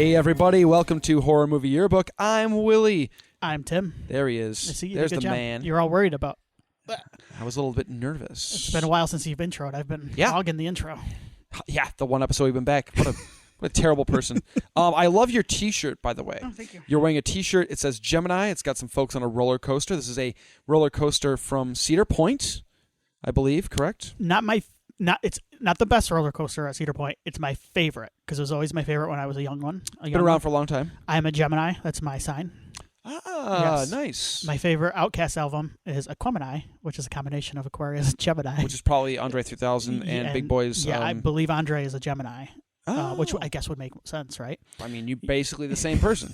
Hey, everybody. Welcome to Horror Movie Yearbook. I'm Willie. I'm Tim. There he is. I see you. There's Good the job. man. You're all worried about. I was a little bit nervous. It's been a while since you've introed. I've been hogging the intro. Yeah, the one episode we've been back. What a terrible person. I love your T-shirt, by the way. Oh, thank you. You're wearing a T-shirt. It says Gemini. It's got some folks on a roller coaster. This is a roller coaster from Cedar Point, I believe, correct? It's not the best roller coaster at Cedar Point. It's my favorite because it was always my favorite when I was a young one. Been around for a long time. I am a Gemini. That's my sign. Ah, yes. Nice. My favorite Outcast album is Aquemini, which is a combination of Aquarius and Gemini. Which is probably Andre 3000 and Big Boys. Yeah, I believe Andre is a Gemini, which I guess would make sense, right? I mean, you're basically the same person.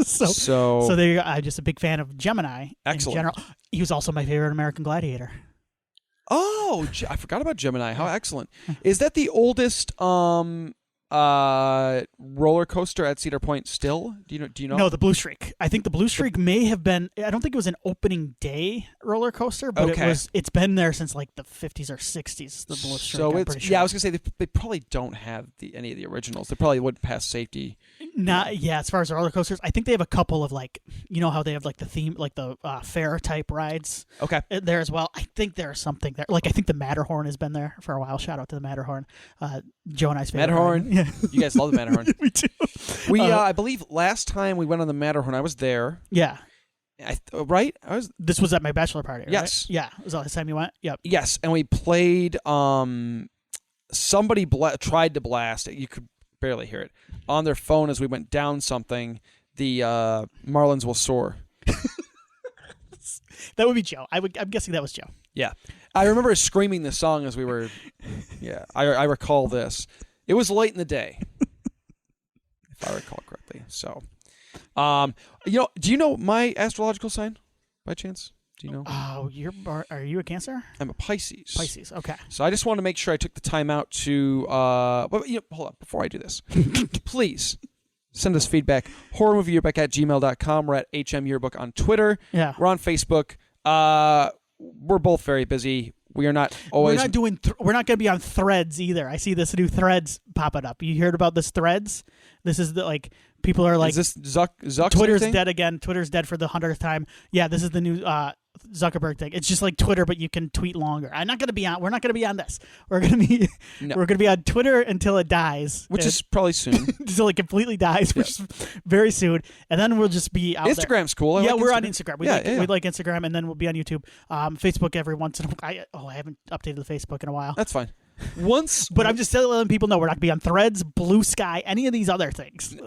So there you go. I'm just a big fan of Gemini. Excellent. In general. He was also my favorite American Gladiator. Oh, I forgot about Gemini. How excellent. Is that the oldest roller coaster at Cedar Point still? Do you know? No, the Blue Streak. I think the Blue Streak may have been, I don't think it was an opening day roller coaster, but it's been there since like the 50s or 60s, the Blue Streak. So I'm it's, pretty sure. yeah, I was going to say they probably don't have any of the originals. They probably wouldn't pass safety. As far as the roller coasters, I think they have a couple of like, you know how they have like the theme, like the fair type rides there as well. I think there's something there. Like I think the Matterhorn has been there for a while. Shout out to the Matterhorn. Joe and I's favorite Matterhorn. ride. Yeah. You guys love the Matterhorn. We do. I believe last time we went on the Matterhorn, I was there. Yeah. Right? This was at my bachelor party, right? Yes. Yeah. Was that the last time you went? Yep. Yes, and we played, somebody tried to blast it. You could barely hear it. On their phone as we went down something, the Marlins Will Soar. That would be Joe. I'm guessing that was Joe. Yeah. I remember screaming the song as we were, I recall this. It was late in the day, if I recall correctly. So, do you know my astrological sign by chance? Do you know? Oh, are you a Cancer? I'm a Pisces. Pisces, okay. So I just wanted to make sure I took the time out to, hold on, before I do this, please send us feedback. horrormovieyearbook@gmail.com. We're at HM Yearbook on Twitter. Yeah. We're on Facebook. We're both very busy. We are not always. We're not doing. We're not going to be on Threads either. I see this new Threads popping up. You heard about this Threads? This is people are like. Is this Zuck? Twitter's thing? dead again. Twitter's dead for the 100th time. Yeah, this is the new Zuckerberg thing. It's just like Twitter, but you can tweet longer. We're not going to be on this. We're going to be on Twitter until it dies, which is probably soon. Until it completely dies, which is very soon, and then we'll just be out Instagram's there. cool. We're on Instagram. We like Instagram, and then we'll be on YouTube. Facebook every once in a while. I haven't updated the Facebook in a while. That's fine. But I'm just letting people know we're not going to be on Threads, Blue Sky, any of these other things.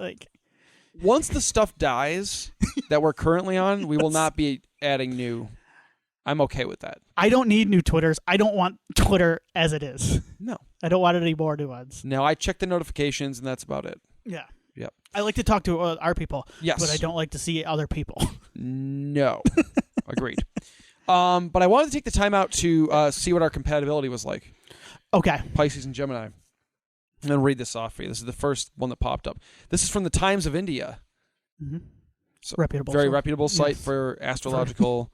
Once the stuff dies that we're currently on, we will not be adding new. I'm okay with that. I don't need new Twitters. I don't want Twitter as it is. No. I don't want any more new ones. No, I check the notifications, and that's about it. Yeah. Yep. I like to talk to our people. Yes. But I don't like to see other people. No. Agreed. But I wanted to take the time out to see what our compatibility was like. Okay. Pisces and Gemini. And then read this off for you. This is the first one that popped up. This is from the Times of India. Mm-hmm. So reputable. Very reputable site for astrological.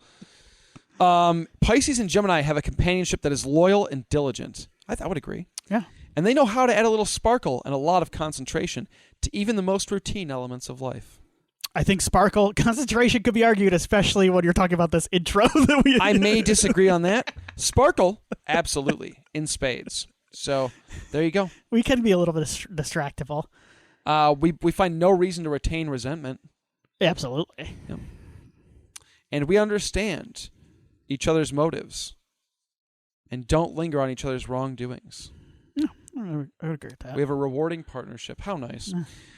Pisces and Gemini have a companionship that is loyal and diligent. I would agree. Yeah. And they know how to add a little sparkle and a lot of concentration to even the most routine elements of life. I think sparkle concentration could be argued, especially when you're talking about this intro that we. I may disagree on that. Sparkle, absolutely, in spades. So there you go. We can be a little bit distractible. We find no reason to retain resentment. Absolutely. Yeah. And we understand each other's motives and don't linger on each other's wrongdoings. No, I would agree with that. We have a rewarding partnership. How nice.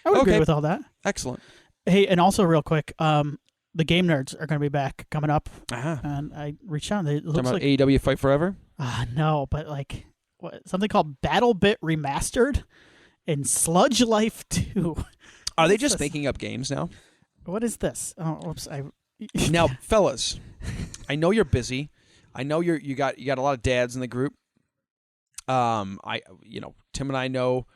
I would agree with all that. Excellent. Hey, and also real quick, the Game Nerds are going to be back coming up. Uh-huh. And I reached out. It looks talking about like AEW Fight Forever? No, but something called Battle Bit Remastered and Sludge Life 2. Are they just making up games now? What is this? Oh, whoops! Now, fellas, I know you're busy. I know you got a lot of dads in the group. Tim and I know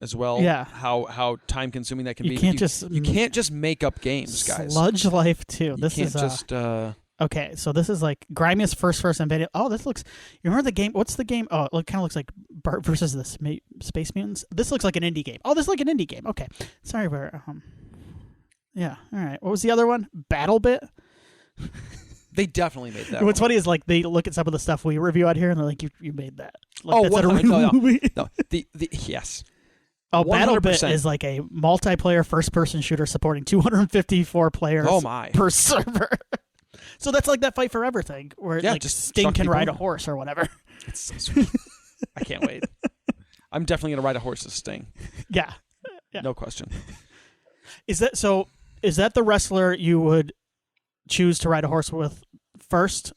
as well. Yeah. How time consuming that can be. You can't just make up games, guys. Sludge Life 2. You can't just Okay, so this is like grimiest first-person video. Oh, this looks. You remember the game? What's the game? Oh, it kind of looks like Bart versus the Space Mutants. This looks like an indie game. Oh, this is like an indie game. Okay, sorry, but yeah. All right. What was the other one? BattleBit. They definitely made that. What's funny is like they look at some of the stuff we review out here and they're like, "You made that." Like, oh, that's not a real movie. No, the yes. Oh, 100%. BattleBit is like a multiplayer first-person shooter supporting 254 players per server. So that's like that Fight Forever thing where like just Sting can ride a horse or whatever. It's so sweet. I can't wait. I'm definitely going to ride a horse as Sting. Yeah. No question. Is that the wrestler you would choose to ride a horse with first?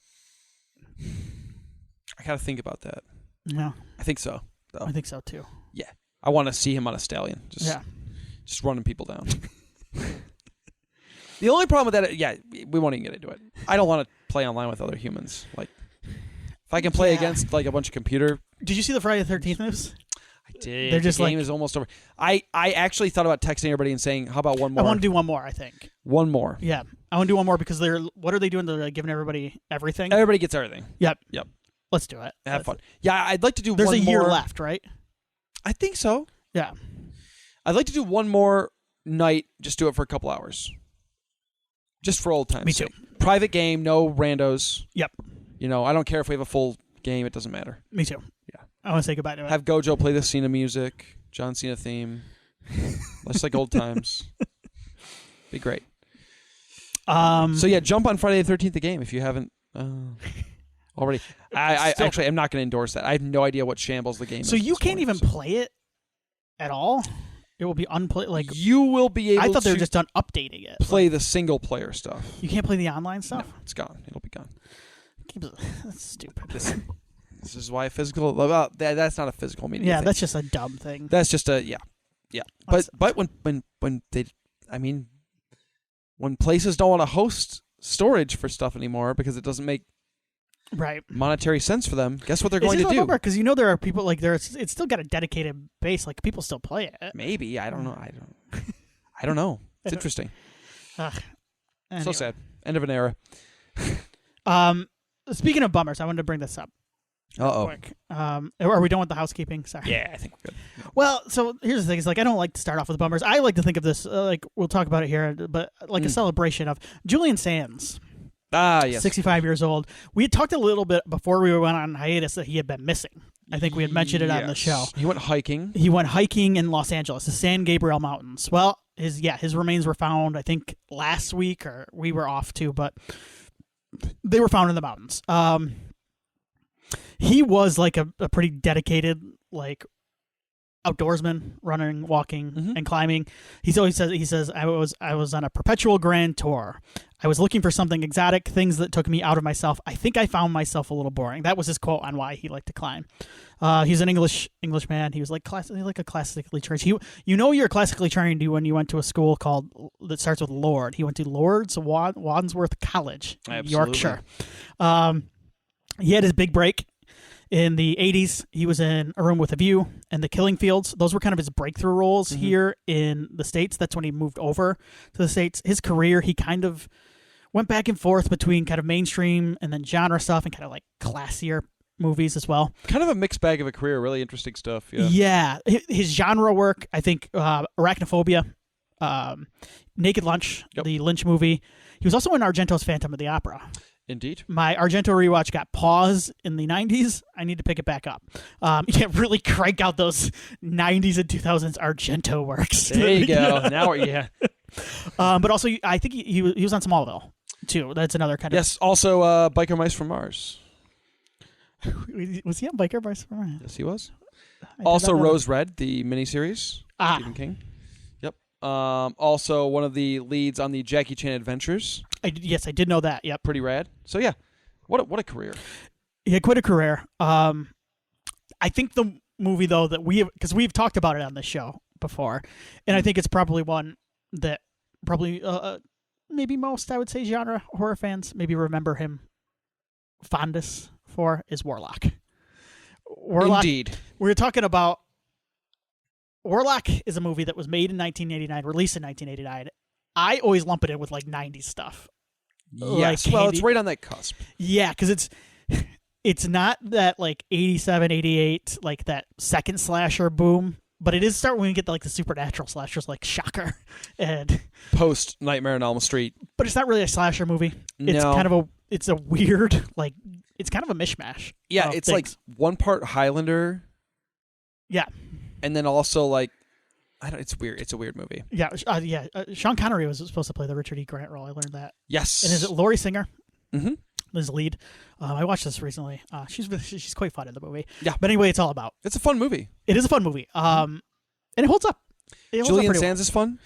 I got to think about that. Yeah. I think so, though. I think so, too. Yeah. I want to see him on a stallion. Just running people down. The only problem with that, we won't even get into it. I don't want to play online with other humans. Like, if I can play against like a bunch of computer. Did you see the Friday the 13th news? I did. They're just the game is almost over. I actually thought about texting everybody and saying, "How about one more?" I want to do one more. I think one more. Yeah, I want to do one more because what are they doing? They're like giving everybody everything. Everybody gets everything. Yep. Yep. Let's do it. Have fun. Yeah, I'd like to do. There's one a year more. left, right? I think so. Yeah. I'd like to do one more night. Just do it for a couple hours. Just for old times. Me too. Private game, no randos. Yep. I don't care if we have a full game. It doesn't matter. Me too. Yeah. I want to say goodbye to it. Have Gojo play the Cena music, John Cena theme. Just like old times. Be great. So yeah, jump on Friday the 13th the game if you haven't already. I actually am not going to endorse that. I have no idea what shambles the game is. So you can't even play it at all? It will be unplayed. Like you will be able. I thought they were just done updating it. Play the single player stuff. You can't play the online stuff. No, it's gone. It'll be gone. That's stupid. This is why physical. That's not a physical media. Yeah, thing. that's just a dumb thing. That's just a yeah. But when they, when places don't want to host storage for stuff anymore because it doesn't make monetary sense for them, guess what they're going to do? Because there are people like it's still got a dedicated base. Like people still play it. Maybe I don't know. I don't know. It's interesting. Anyway. So sad. End of an era. Speaking of bummers, I wanted to bring this up. Quick. Are we done with the housekeeping? Sorry. Yeah, I think we're good. Yeah. Well, so here's the thing: is like I don't like to start off with bummers. I like to think of this like we'll talk about it here, but like a celebration of Julian Sands. Ah, yes. 65 years old. We had talked a little bit before we went on hiatus that he had been missing. I think we had mentioned it on the show. He went hiking. He went hiking in Los Angeles, the San Gabriel Mountains. Well, his remains were found, I think, last week, or we were off too, but they were found in the mountains. He was like a pretty dedicated, like, outdoorsman, running, walking, and climbing. He says I was on a perpetual grand tour. I was looking for something exotic, things that took me out of myself. I think I found myself a little boring. That was his quote on why he liked to climb. He's an English man. He was like a classically trained. You're classically trained when you went to a school that starts with Lord. He went to Lord's Wandsworth College, Yorkshire. He had his big break. In the 80s, he was in A Room with a View and The Killing Fields. Those were kind of his breakthrough roles here in the States. That's when he moved over to the States. His career, he kind of went back and forth between kind of mainstream and then genre stuff and kind of like classier movies as well. Kind of a mixed bag of a career, really interesting stuff. Yeah. His genre work, I think, Arachnophobia, Naked Lunch, the Lynch movie. He was also in Argento's Phantom of the Opera. Indeed. My Argento rewatch got paused in the 90s. I need to pick it back up. You can't really crank out those 90s and 2000s Argento works. There you go. Now, yeah. But also, I think he was on Smallville, too. That's another kind of... Yes, also Biker Mice from Mars. Was he on Biker Mice from Mars? Yes, he was. Also Rose Red, the miniseries. Stephen King. Yep. Also one of the leads on the Jackie Chan Adventures. Yes, I did know that. Yep. Pretty rad. So yeah, what a career. He had quite a career. I think the movie though that because we've talked about it on this show before, and I think it's probably one that probably maybe most I would say genre horror fans maybe remember him fondest for is Warlock. Indeed. We're talking about Warlock is a movie that was made in 1989, released in 1989. I always lump it in with like 90s stuff. Yes. Like well, it's right on that cusp. Yeah, because it's not that like 87, 88, like that second slasher boom, but it is start when we get like the supernatural slashers like Shocker and post Nightmare on Elm Street. But it's not really a slasher movie. It's kind of it's a weird like it's kind of a mishmash. Yeah, it's like one part Highlander. Yeah, and then also like it's weird. It's a weird movie. Yeah, Sean Connery was supposed to play the Richard E. Grant role. I learned that. Yes. And is it Laurie Singer? Mm-hmm. Is lead. I watched this recently. She's quite fun in the movie. Yeah. But anyway, it's all about. It's a fun movie. It is a fun movie. And it holds up. Julian Sands is fun.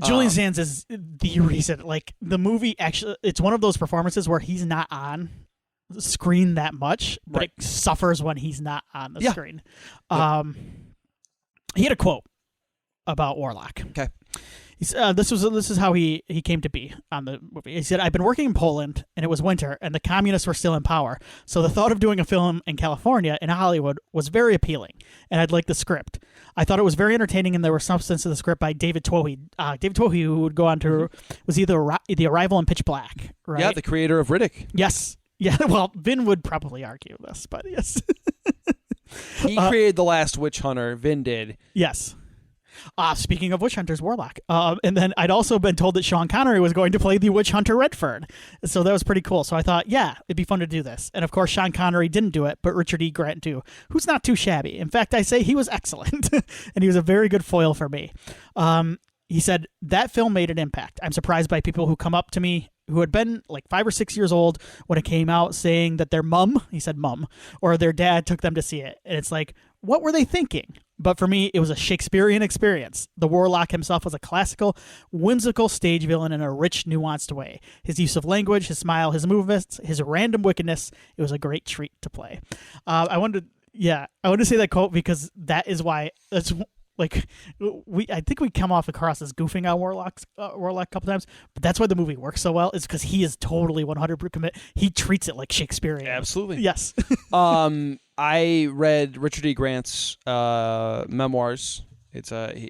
Julian Sands is the reason. Like the movie, actually, it's one of those performances where he's not on the screen that much, but it suffers when he's not on the screen. He had a quote about Warlock. Okay. This is how he came to be on the movie. He said, "I've been working in Poland, and it was winter, and the communists were still in power. So the thought of doing a film in California, in Hollywood, was very appealing, and I'd liked the script. I thought it was very entertaining, and there was substance to the script by David Twohy. David Twohy, who would go on to was either The Arrival and Pitch Black, right? Yeah, the creator of Riddick. Yes. Yeah. Well, Vin would probably argue this, but yes." He created The Last Witch Hunter. Vin did. Yes. Speaking of witch hunters, Warlock. And then I'd also been told that Sean Connery was going to play the witch hunter Redford. So that was pretty cool. So I thought, yeah, it'd be fun to do this. And of course, Sean Connery didn't do it, but Richard E. Grant too, who's not too shabby. In fact, I say he was excellent, and he was a very good foil for me. He said, that film made an impact. I'm surprised by people who come up to me who had been like 5 or 6 years old when it came out saying that their mum, he said mum, or their dad took them to see it. And it's like, what were they thinking? But for me, it was a Shakespearean experience. The Warlock himself was a classical, whimsical stage villain in a rich, nuanced way. His use of language, his smile, his movements, his random wickedness, it was a great treat to play. I wanted to say that quote because that is why that's like I think we come off across as goofing on Warlock a couple times, but that's why the movie works so well. Is because he is totally 100% commit. He treats it like Shakespearean. Absolutely. Yes. I read Richard E. Grant's memoirs. It's a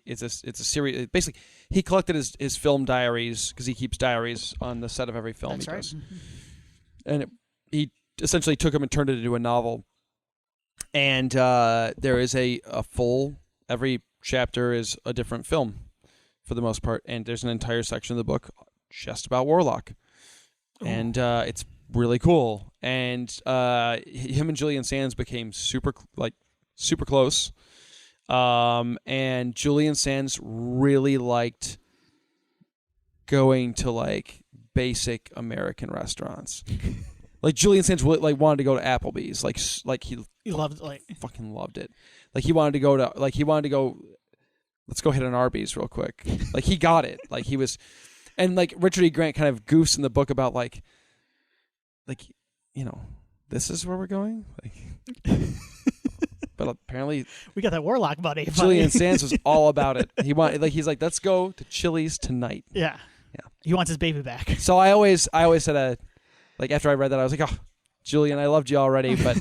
series. Basically, he collected his film diaries because he keeps diaries on the set of every film he does. And he essentially took them and turned it into a novel. And there is a full every chapter is a different film for the most part, and there's an entire section of the book just about Warlock. Ooh. And it's really cool. And him and Julian Sands became super close. And Julian Sands really liked going to like basic American restaurants. Like Julian Sands wanted to go to Applebee's. He loved fucking loved it. He wanted to go. Let's go hit an Arby's real quick. Like he got it. Like he was, and like Richard E. Grant kind of goofs in the book about like this is where we're going. But apparently we got that Warlock money. Julian Sands was all about it. He's like, let's go to Chili's tonight. Yeah. He wants his baby back. So I always said after I read that I was like, oh, Julian, I loved you already, but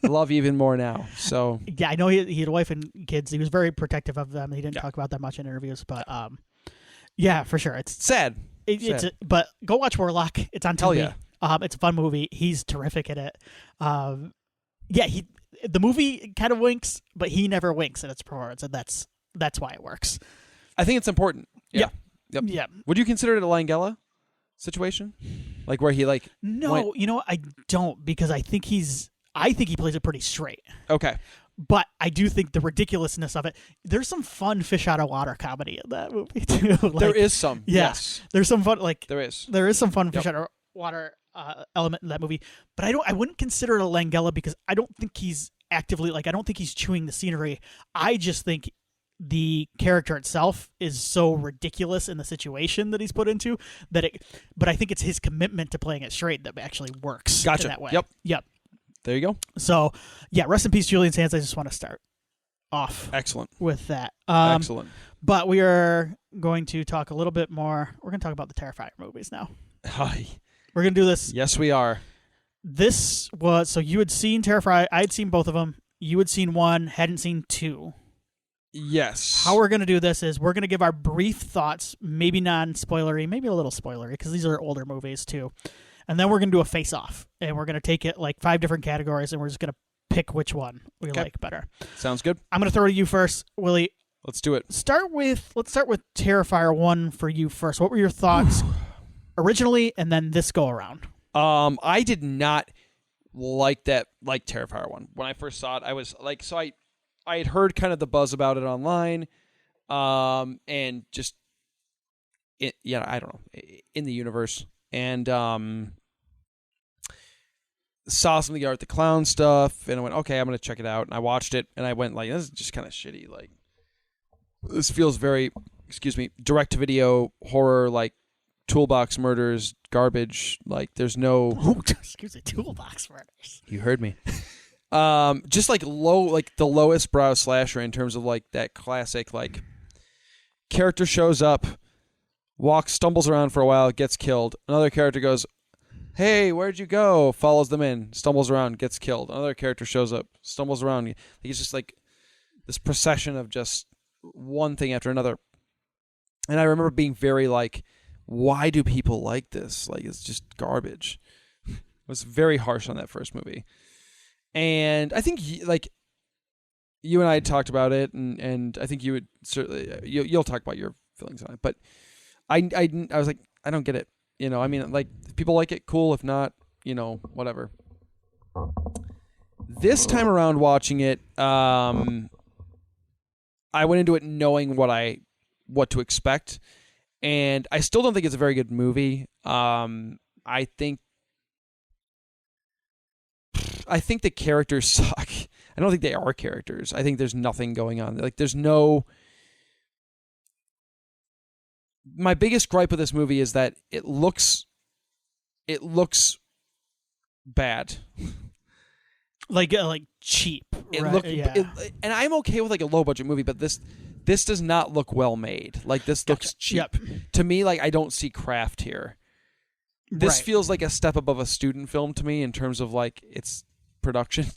I love you even more now. So yeah, I know he had a wife and kids. He was very protective of them. He didn't talk about that much in interviews, but yeah, for sure, it's sad. But go watch Warlock. It's on TV. Hell yeah. It's a fun movie. He's terrific in it. The movie kind of winks, but he never winks in its performance, and that's why it works. I think it's important. Yeah. Yep. Yeah. Would you consider it a Langella situation? Like where he No, I don't, because I think he plays it pretty straight. Okay. But I do think the ridiculousness of it, there's some fun fish out of water comedy in that movie too. There is some. Yeah, yes. There's some fun There is some fun fish out of water element in that movie. But I wouldn't consider it a Langella because I don't think he's actively I don't think he's chewing the scenery. I just think the character itself is so ridiculous in the situation that he's put into but I think it's his commitment to playing it straight that actually works. Gotcha. In that way. Yep. There you go. So yeah, rest in peace, Julian Sands. I just want to start off excellent with that. Excellent. But we are going to talk a little bit more. We're going to talk about the Terrifier movies now. Hi. We're going to do this. Yes, we are. This was, so you had seen Terrifier. I had seen both of them. You had seen one, hadn't seen two. Yes. How we're going to do this is we're going to give our brief thoughts, maybe non-spoilery, maybe a little spoilery, because these are older movies too. And then we're going to do a face-off, and we're going to take it like 5 different categories, and we're just going to pick which one we like better. Sounds good. I'm going to throw it to you first, Willie. Let's do it. Let's start with Terrifier 1 for you first. What were your thoughts originally, and then this go around? I did not like Terrifier 1. When I first saw it, I was like, I had heard kind of the buzz about it online, and just, I don't know, in the universe, and saw some of the Art the Clown stuff, and I went, okay, I'm going to check it out, and I watched it, and I went, like, this is just kind of shitty, like, this feels very, direct-to-video horror, like, toolbox murders, garbage, like, there's no... toolbox murders. You heard me. Just like the lowest brow slasher in terms of like that classic, like, character shows up, stumbles around for a while, gets killed. Another character goes, hey, where'd you go? Follows them in, stumbles around, gets killed. Another character shows up, stumbles around. It's just like this procession of just one thing after another. And I remember being very like, why do people like this? Like, it's just garbage. I was very harsh on that first movie. And I think, like, you and I had talked about it, and I think you would certainly, you'll talk about your feelings on it. But I was like, I don't get it. I mean, like, if people like it, cool. If not, whatever. This time around watching it, I went into it knowing what to expect. And I still don't think it's a very good movie. I think the characters suck. I don't think they are characters. I think there's nothing going on. Like, there's no... My biggest gripe with this movie is that it looks bad. Like cheap. And I'm okay with like a low budget movie, but this does not look well made. Like, this looks cheap. Yep. To me, like, I don't see craft here. This feels like a step above a student film to me in terms of like its production.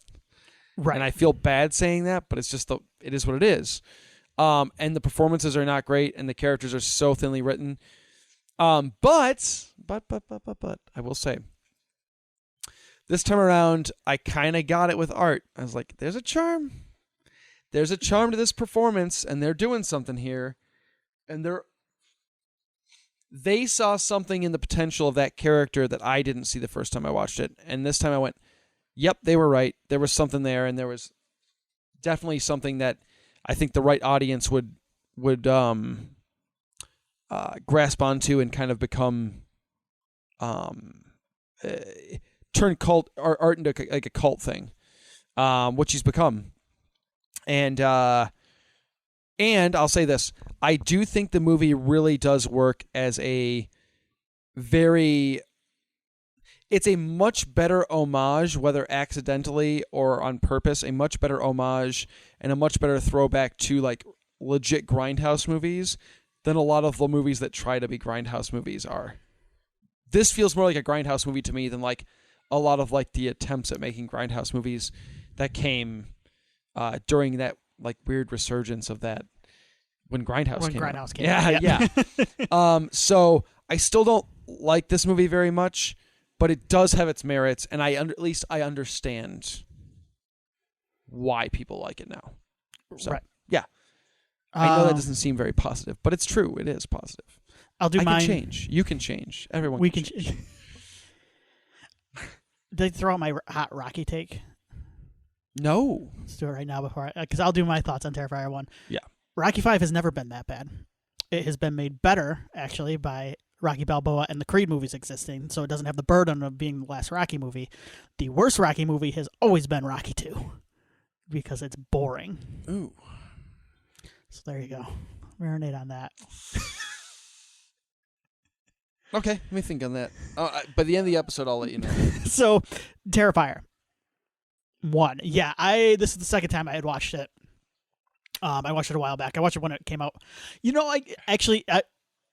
Right. And I feel bad saying that, but it's just it is what it is. And the performances are not great, and the characters are so thinly written. But I will say, this time around, I kind of got it with art. I was like, there's a charm. There's a charm to this performance, and they're doing something here. And they saw something in the potential of that character that I didn't see the first time I watched it. And this time I went, yep, they were right. There was something there, and there was definitely something that I think the right audience would grasp onto and kind of become turn art into like a cult thing, which he's become. And I'll say this: I do think the movie really does work as it's a much better homage, whether accidentally or on purpose, a much better homage and a much better throwback to like legit grindhouse movies than a lot of the movies that try to be grindhouse movies are. This feels more like a grindhouse movie to me than like a lot of like the attempts at making grindhouse movies that came during that like weird resurgence of that when Grindhouse came out. Yeah. So I still don't like this movie very much, but it does have its merits, and at least I understand why people like it now. So, right. Yeah. I know that doesn't seem very positive, but it's true. It is positive. I can change. You can change. Everyone can change. Did I throw out my hot Rocky take? No. Let's do it right now because I'll do my thoughts on Terrifier 1. Yeah. Rocky 5 has never been that bad. It has been made better, actually, by Rocky Balboa and the Creed movies existing, so it doesn't have the burden of being the last Rocky movie. The worst Rocky movie has always been Rocky 2 because it's boring. Ooh. So there you go. Marinate on that. Okay, let me think on that. By the end of the episode, I'll let you know. So, Terrifier 1. Yeah, this is the second time I had watched it. I watched it a while back. I watched it when it came out.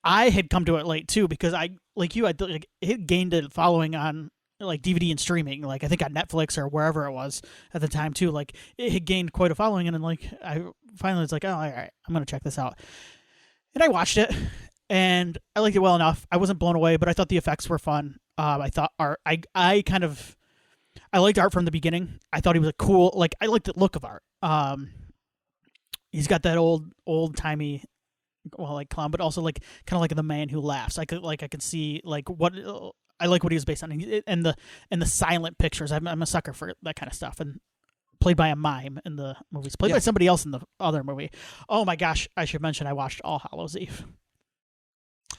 I had come to it late too because it gained a following on like DVD and streaming, like I think on Netflix or wherever it was at the time too. Like it had gained quite a following, and then like I finally was like, oh, all right, I'm gonna check this out, and I watched it, and I liked it well enough. I wasn't blown away, but I thought the effects were fun. I thought art. I liked Art from the beginning. I thought he was a cool. Like I liked the look of Art. He's got that old timey, well, like clown, but also like kind of like the man who laughs. I could see like what. I like what he was based on, and the silent pictures. I'm a sucker for that kind of stuff, and played by a mime in the movies, played by somebody else in the other movie. Oh my gosh, I should mention I watched All Hallows Eve.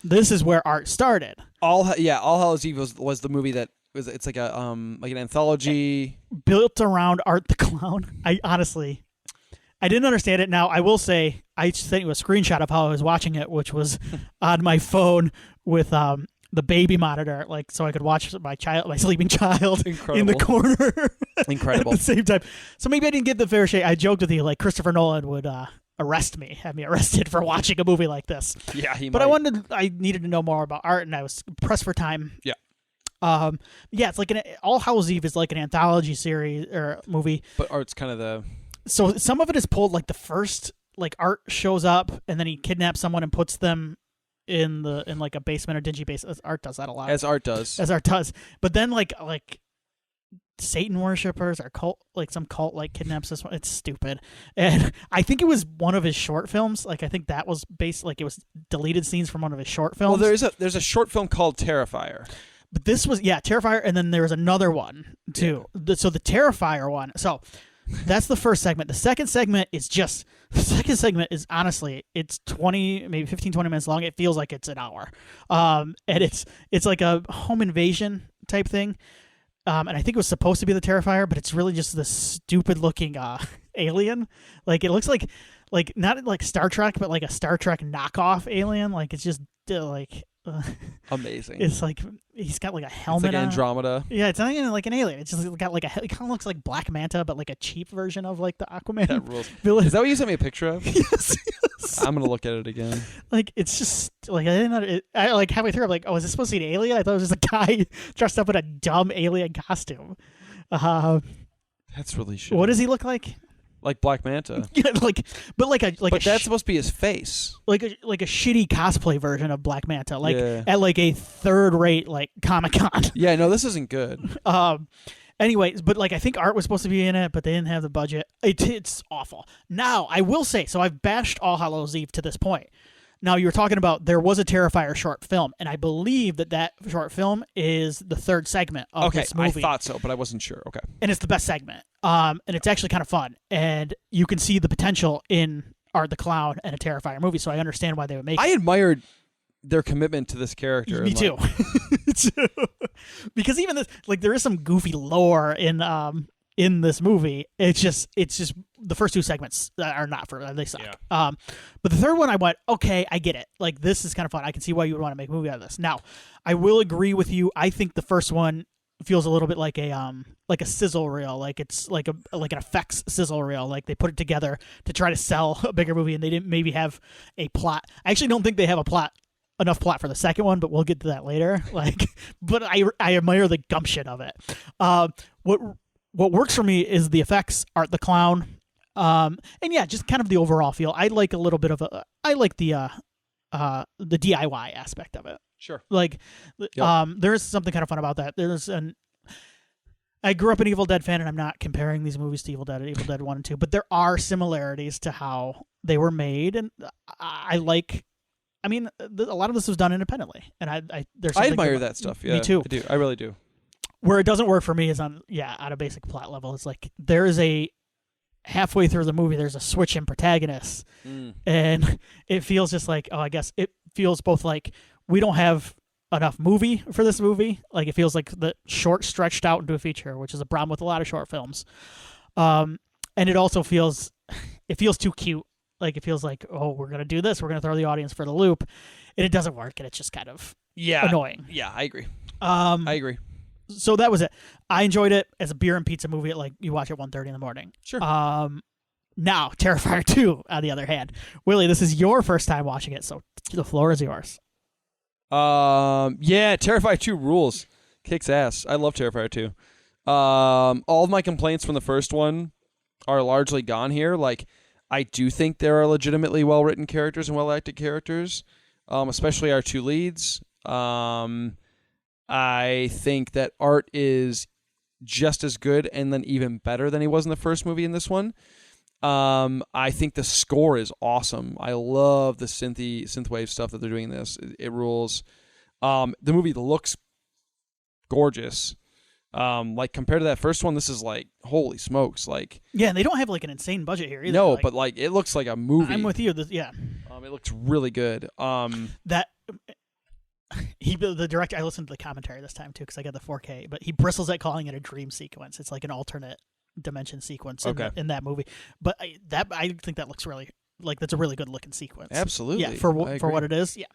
This is where Art started. All Hallows Eve was the movie that was. It's like a like an anthology built around Art the Clown. I didn't understand it. Now I will say I sent you a screenshot of how I was watching it, which was on my phone with the baby monitor, like so I could watch my sleeping child in the corner. Incredible. At the same time. So maybe I didn't get the fair shake. I joked with you like Christopher Nolan would have me arrested for watching a movie like this. Yeah, he but might. I needed to know more about Art, and I was pressed for time. Yeah. It's like All Hallows Eve is like an anthology series or movie. But Art's kind of the. So some of it is pulled like the first, like Art shows up and then he kidnaps someone and puts them in like a basement or dingy basement. Art does that a lot. As Art does. But then like Satan worshippers or some cult like kidnaps this one. It's stupid. And I think it was one of his short films. Like I think that was based, like it was deleted scenes from one of his short films. Well, there's a short film called Terrifier. But this was Terrifier, and then there was another one too. Yeah. So the Terrifier one. So that's the first segment. The second segment is honestly, it's 20, maybe 15, 20 minutes long. It feels like it's an hour. And it's like a home invasion type thing. And I think it was supposed to be the Terrifier, but it's really just this stupid looking alien. Like it looks like not like Star Trek, but like a Star Trek knockoff alien. Like it's just amazing. It's like he's got like a helmet. It's like Andromeda. Yeah, it's not even like an alien. It's just got like it kind of looks like Black Manta, but like a cheap version of like the Aquaman. That rules. Villain. Is that what you sent me a picture of? Yes. I'm gonna look at it again. Like it's just like I didn't know. I like halfway through. I'm like, oh, is this supposed to be an alien? I thought it was just a guy dressed up in a dumb alien costume. That's really shitty. What does he look like? Like Black Manta. Yeah, but that's supposed to be his face. Like a shitty cosplay version of Black Manta, at like a third-rate like Comic-Con. Yeah, no, this isn't good. Anyways, but like I think Art was supposed to be in it, but they didn't have the budget. It's awful. Now I will say, so I've bashed All Hallows Eve to this point. Now you were talking about there was a Terrifier short film, and I believe that short film is the third segment of this movie. I thought so, but I wasn't sure. Okay, and it's the best segment. And it's actually kind of fun, and you can see the potential in Art the Clown and a Terrifier movie. So I understand why they would make it. I admired their commitment to this character. Me too. Because even this, like, there is some goofy lore in this movie. It's just the first two segments are not for they suck. Yeah. But the third one I went, okay, I get it. Like this is kind of fun. I can see why you would want to make a movie out of this. Now, I will agree with you. I think the first one feels a little bit like a sizzle reel. Like it's like an effects sizzle reel. Like they put it together to try to sell a bigger movie, and they didn't maybe have a plot. I actually don't think they have enough plot for the second one, but we'll get to that later. But I admire the gumption of it. What works for me is the effects, Art the Clown, and yeah, just kind of the overall feel. I like a little bit of the DIY aspect of it. Sure. Like, yep. There is something kind of fun about that. I grew up an Evil Dead fan, and I'm not comparing these movies to Evil Dead 1 and 2, but there are similarities to how they were made, and a lot of this was done independently, and I admire that stuff. Yeah, me too. I do. I really do. Where it doesn't work for me is on a basic plot level. It's like there is halfway through the movie, there's a switch in protagonists, and it feels just like, I guess it feels both like we don't have enough movie for this movie. Like it feels like the short stretched out into a feature, which is a problem with a lot of short films. And it also feels too cute. Like it feels like, oh, we're gonna do this. We're gonna throw the audience for the loop, and it doesn't work, and it's just kind of annoying. Yeah, I agree. I agree. So that was it. I enjoyed it as a beer and pizza movie. You watch at 1:30 in the morning. Sure. Now Terrifier 2, on the other hand, Willie, this is your first time watching it, so the floor is yours. Yeah, Terrifier 2 rules. Kicks ass. I love Terrifier 2. All of my complaints from the first one are largely gone here. Like, I do think there are legitimately well-written characters and well-acted characters, especially our two leads. I think that Art is just as good and then even better than he was in the first movie in this one. I think the score is awesome. I love the synthwave stuff that they're doing in this. It rules. The movie looks gorgeous. Like compared to that first one, this is like holy smokes. Like and they don't have like an insane budget here either. No, like, but like it looks like a movie. I'm with you. It looks really good. The director. I listened to the commentary this time too because I got the 4K. But he bristles at calling it a dream sequence. It's like an alternate dimension sequence in that movie. But I think that looks really like that's a really good looking sequence. Absolutely, yeah. For what it is, yeah.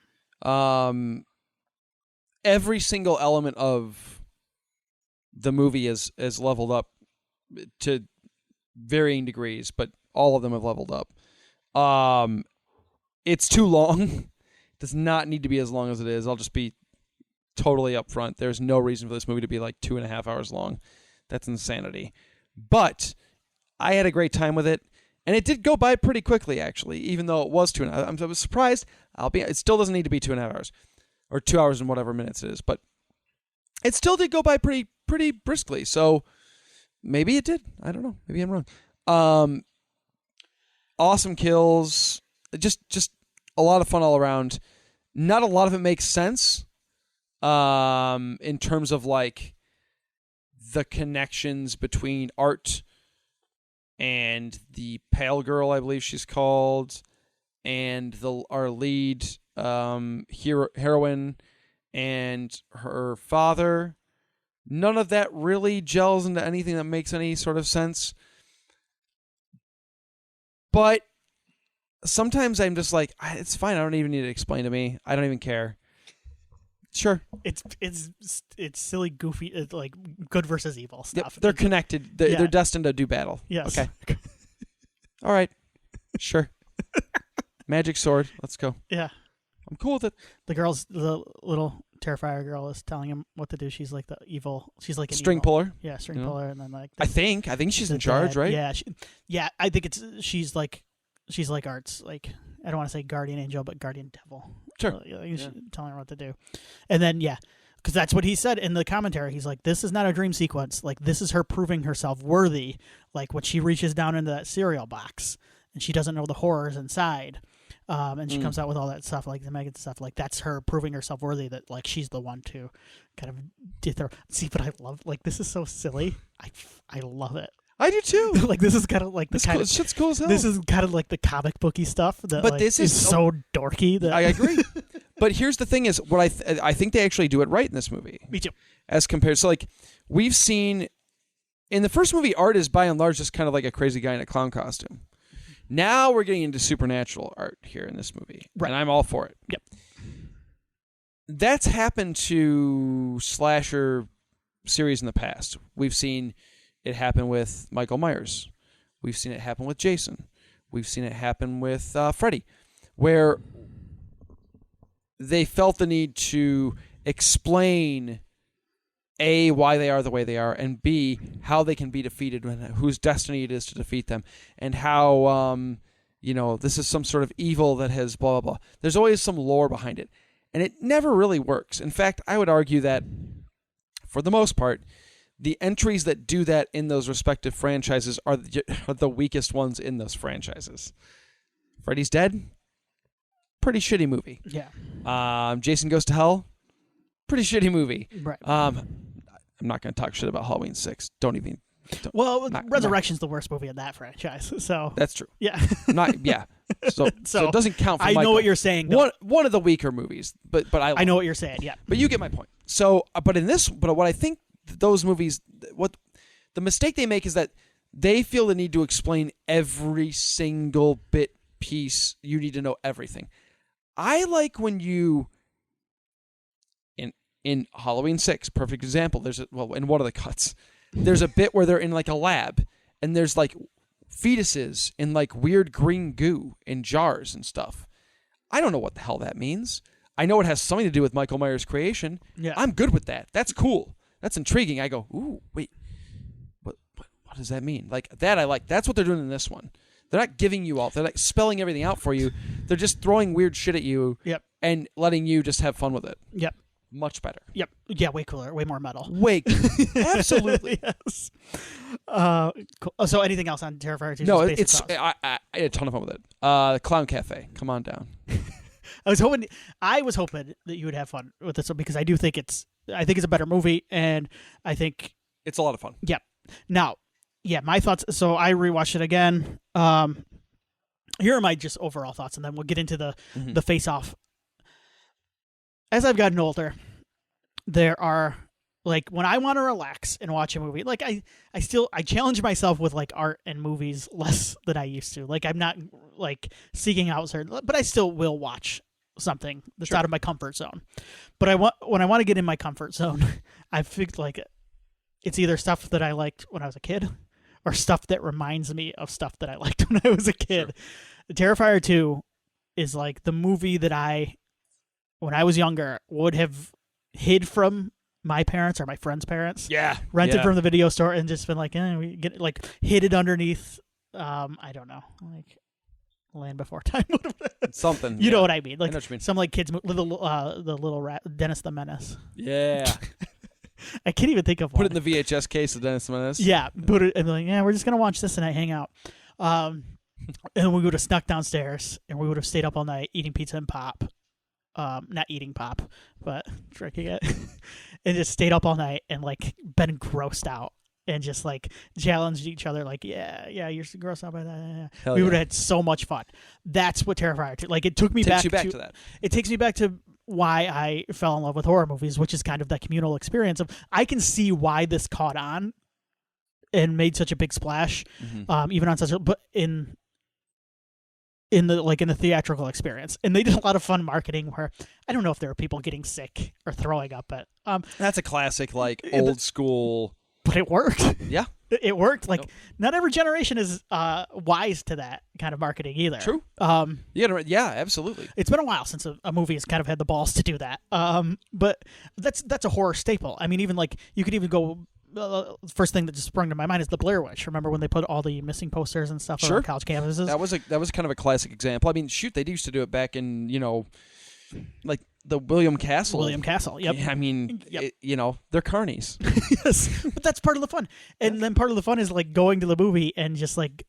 Every single element of the movie is leveled up to varying degrees, but all of them have leveled up. It's too long. It does not need to be as long as it is. I'll just be totally upfront. There's no reason for this movie to be like 2.5 hours long. That's insanity. But I had a great time with it, and it did go by pretty quickly, actually, even though it was 2.5. I was surprised. It still doesn't need to be 2.5 hours, or 2 hours and whatever minutes it is, but it still did go by pretty briskly. So maybe it did. I don't know. Maybe I'm wrong. Awesome kills. Just a lot of fun all around. Not a lot of it makes sense in terms of like the connections between Art and the pale girl, I believe she's called, and our lead heroine and her father. None of that really gels into anything that makes any sort of sense. But sometimes I'm just like, it's fine. I don't even need to explain to me. I don't even care. Sure. It's silly, goofy, it's like good versus evil stuff. Yep, they're connected. They're destined to do battle. Yes. Okay. All right. Sure. Magic sword. Let's go. Yeah. I'm cool with it. The little Terrifier girl is telling him what to do. She's like the evil. She's like an string evil puller. Yeah, string puller, and then like I think she's in charge, right? Yeah. I think she's like Art's like I don't want to say guardian angel, but guardian devil. Sure. Telling her what to do, and then because that's what he said in the commentary. He's like, this is not a dream sequence. Like this is her proving herself worthy. Like when she reaches down into that cereal box and she doesn't know the horrors inside. And she comes out with all that stuff, like the Megan stuff. Like that's her proving herself worthy that like she's the one to kind of dither. See, but I love like this is so silly. I love it. I do too. Like this is kind of like shit's cool as hell. This is kind of like the comic booky stuff. That, but like, this is so dorky. That I agree. But here's the thing: is what I think they actually do it right in this movie. Me too. As compared, so like we've seen in the first movie, Art is by and large just kind of like a crazy guy in a clown costume. Now we're getting into supernatural Art here in this movie, right. And I'm all for it. Yep. That's happened to slasher series in the past. We've seen it happen with Michael Myers. We've seen it happen with Jason. We've seen it happen with Freddy, where they felt the need to explain A, why they are the way they are, and B, how they can be defeated, and whose destiny it is to defeat them, and how, this is some sort of evil that has blah, blah, blah. There's always some lore behind it, and it never really works. In fact, I would argue that, for the most part, the entries that do that in those respective franchises are the weakest ones in those franchises. Freddy's Dead? Pretty shitty movie. Yeah. Jason Goes to Hell? Pretty shitty movie. Right. I'm not going to talk shit about Halloween 6. Resurrection's the worst movie in that franchise. So that's true. Yeah. So it doesn't count for I Michael. know what you're saying. One of the weaker movies, but I know what you're saying. Yeah. But you get my point. So, but what I think those movies, what the mistake they make is that they feel the need to explain every single piece. You need to know everything. I like when you in Halloween 6, perfect example. In one of the cuts, there's a bit where they're in like a lab and there's like fetuses in like weird green goo in jars and stuff. I don't know what the hell that means. I know it has something to do with Michael Myers' creation. Yeah. I'm good with that. That's cool. That's intriguing. I go, ooh, wait, what does that mean? Like that, I like. That's what they're doing in this one. They're not giving you all. They're like spelling everything out for you. They're just throwing weird shit at you. Yep. And letting you just have fun with it. Yep. Much better. Yep. Yeah, way cooler, way more metal. Way absolutely. Yes. Cool. So anything else on Terrifier 2? No, I had a ton of fun with it. The Clown Cafe. Come on down. I was hoping that you would have fun with this one because I do think it's a better movie, and I think it's a lot of fun. Yep. Now, yeah, my thoughts. So I rewatched it again. Here are my just overall thoughts, and then we'll get into the face-off. As I've gotten older, there are, like, when I want to relax and watch a movie, like, I challenge myself with, like, art and movies less than I used to. Like, I'm not, like, seeking out certain, but I still will watch something that's out of my comfort zone. But when I want to get in my comfort zone, I think, like, it's either stuff that I liked when I was a kid or stuff that reminds me of stuff that I liked when I was a kid. Sure. Terrifier 2 is, like, the movie that when I was younger, would have hid from my parents or my friend's parents. Yeah. Rented from the video store and just been like, we get, like, hid it underneath, I don't know, like Land Before Time. Something. You know what I mean? Like, I know what you mean. some, like, kids, the little rat, Dennis the Menace. Yeah. I can't even think of one. Put it in the VHS case of Dennis the Menace. Yeah. Put it, and be like, we're just going to watch this tonight, hang out. And we would have snuck downstairs and we would have stayed up all night eating pizza and pop. Not eating pop, but drinking it, and just stayed up all night and, like, been grossed out and just, like, challenged each other, like, yeah, you're grossed out by that. Yeah. We would have had so much fun. That's what Terrifier 2, like, it took me back to that. It takes me back to why I fell in love with horror movies, which is kind of that communal experience of, I can see why this caught on and made such a big splash, even on but in the theatrical experience. And they did a lot of fun marketing where I don't know if there were people getting sick or throwing up, but that's a classic, like, old school. But it worked. Yeah. It worked. Like, not every generation is wise to that kind of marketing either. True. Yeah, absolutely. It's been a while since a movie has kind of had the balls to do that. But that's a horror staple. I mean, even, like, you could even go. First thing that just sprung to my mind is the Blair Witch. Remember when they put all the missing posters and stuff on college campuses? That was kind of a classic example. I mean, shoot, they used to do it back in, like the William Castle. Yep. Yeah, I mean, they're carnies. Yes, but that's part of the fun. And then part of the fun is, like, going to the movie and just like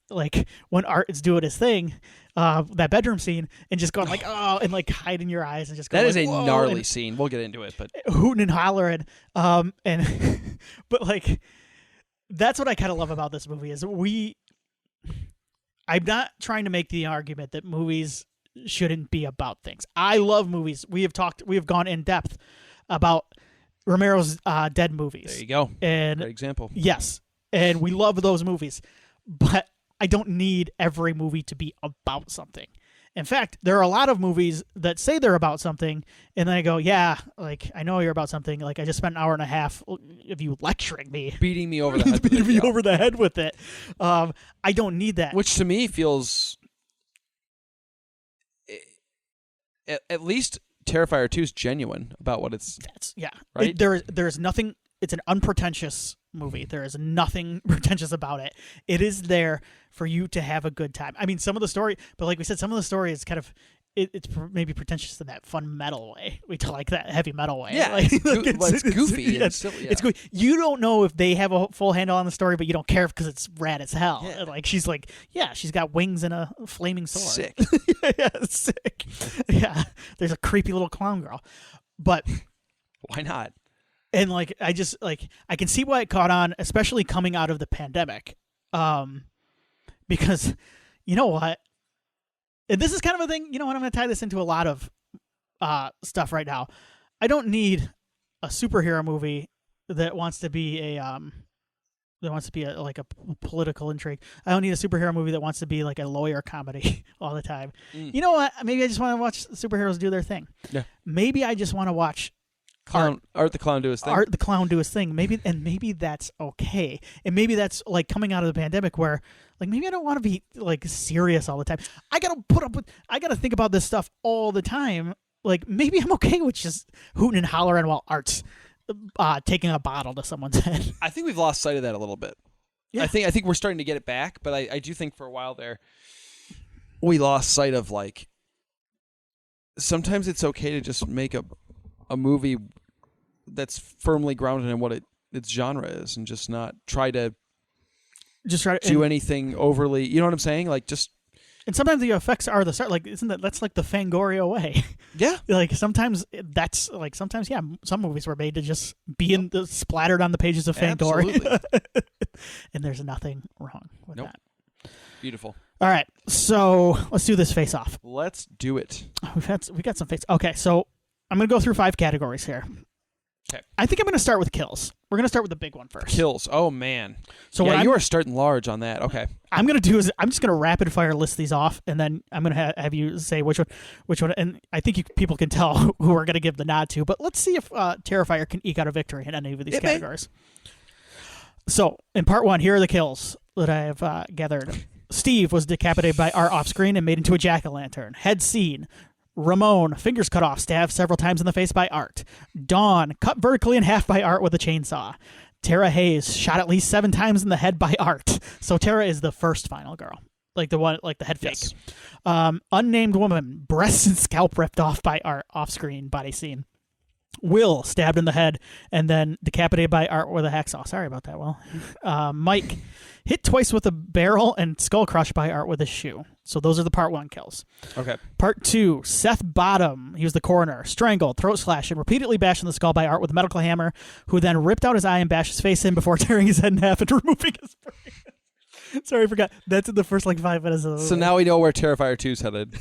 when Art is doing his thing, that bedroom scene, and just going like, oh, and, like, hiding your eyes and just going. That is like, a gnarly scene. We'll get into it, but hooting and hollering, and but, like, that's what I kind of love about this movie is I'm not trying to make the argument that movies shouldn't be about things. I love movies. We have gone in depth about Romero's Dead movies. There you go. And great example. Yes. And we love those movies. But I don't need every movie to be about something. In fact, there are a lot of movies that say they're about something, and then I go, yeah, like, I know you're about something. Like, I just spent an hour and a half of you lecturing me. Beating me over the head. Beating me over the head with it. I don't need that. Which to me feels... At least Terrifier 2 is genuine about what it's... Right? There's nothing... It's an unpretentious movie. There is nothing pretentious about it. It is there for you to have a good time. I mean, some of the story... But like we said, some of the story is kind of... It's maybe pretentious in that fun metal way. We like that heavy metal way. Yeah, like, it's goofy. And silly, yeah. It's goofy. You don't know if they have a full handle on the story, but you don't care because it's rad as hell. Yeah. Like, she's like, yeah, she's got wings and a flaming sword. Sick. Yeah, sick. Yeah, there's a creepy little clown girl. But... Why not? And, like, I just, like, I can see why it caught on, especially coming out of the pandemic. Because, you know what? This is kind of a thing, you know what? I'm going to tie this into a lot of stuff right now. I don't need a superhero movie that wants to be a like a political intrigue. I don't need a superhero movie that wants to be like a lawyer comedy all the time. You know what? Maybe I just want to watch superheroes do their thing. Yeah. Maybe I just want to watch Art the Clown do his thing. Art the Clown do his thing. Maybe that's okay. And maybe that's, like, coming out of the pandemic where, like, maybe I don't want to be, like, serious all the time. I gotta think about this stuff all the time. like maybe I'm okay with just hooting and hollering while Art's taking a bottle to someone's head. I think we've lost sight of that a little bit. Yeah. I think we're starting to get it back, but I do think for a while there we lost sight of like sometimes it's okay to just make a movie that's firmly grounded in what its genre is and just not try to do anything overly, you know what I'm saying? Like just. And sometimes the effects are the start. Like, that's like the Fangoria way? Yeah. Like sometimes some movies were made to just be splattered on the pages of Fangoria. And there's nothing wrong with that. Beautiful. All right, so let's do this face-off. Let's do it. We got some face. Okay, so I'm gonna go through 5 categories here. Okay. I think I'm gonna start with kills. We're gonna start with the big one first. Kills. Oh man. So you are starting large on that. Okay. I'm gonna do is I'm just gonna rapid fire list these off, and then I'm gonna have you say which one. And I think people can tell who we're gonna give the nod to. But let's see if Terrifier can eke out a victory in any of these categories. So in part 1, here are the kills that I have gathered. Steve was decapitated by Art off screen and made into a jack-o'-lantern. Head scene. Ramon, fingers cut off, stabbed several times in the face by Art. Dawn, cut vertically in half by Art with a chainsaw. Tara Hayes, shot at least 7 times in the head by Art. So Tara is the first final girl. Like the one, like the head fake. Yes. Unnamed woman, breasts and scalp ripped off by Art, off-screen, body scene. Will, stabbed in the head and then decapitated by Art with a hacksaw. Sorry about that, Will. Mike, hit twice with a barrel and skull crushed by Art with a shoe. So those are the part 1 kills. Okay. Part 2, Seth Bottom, he was the coroner, strangled, throat slashed, and repeatedly bashed in the skull by Art with a medical hammer, who then ripped out his eye and bashed his face in before tearing his head in half and removing his brain. Sorry, I forgot. That's in the first 5 minutes of the movie. So now we know where Terrifier 2's headed.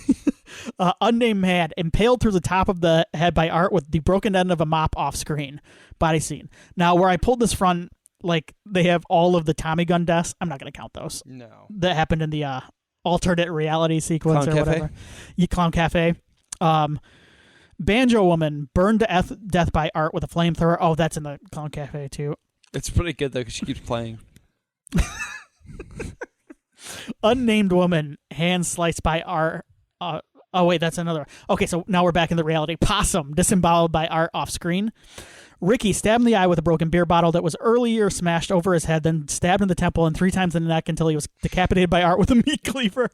Unnamed man, impaled through the top of the head by Art with the broken end of a mop off screen. Body scene. Now, where I pulled this from, they have all of the Tommy gun deaths. I'm not going to count those. No. That happened in the alternate reality sequence Clown or Cafe? whatever. Clown Cafe. Banjo woman burned to death by Art with a flamethrower. Oh, that's in the Clown Cafe too. It's pretty good though because she keeps playing. Unnamed woman, hand sliced by Art. Oh, wait, that's another. Okay, so now we're back in the reality. Possum, disemboweled by Art off screen. Ricky, stabbed in the eye with a broken beer bottle that was earlier smashed over his head, then stabbed in the temple and 3 times in the neck until he was decapitated by Art with a meat cleaver.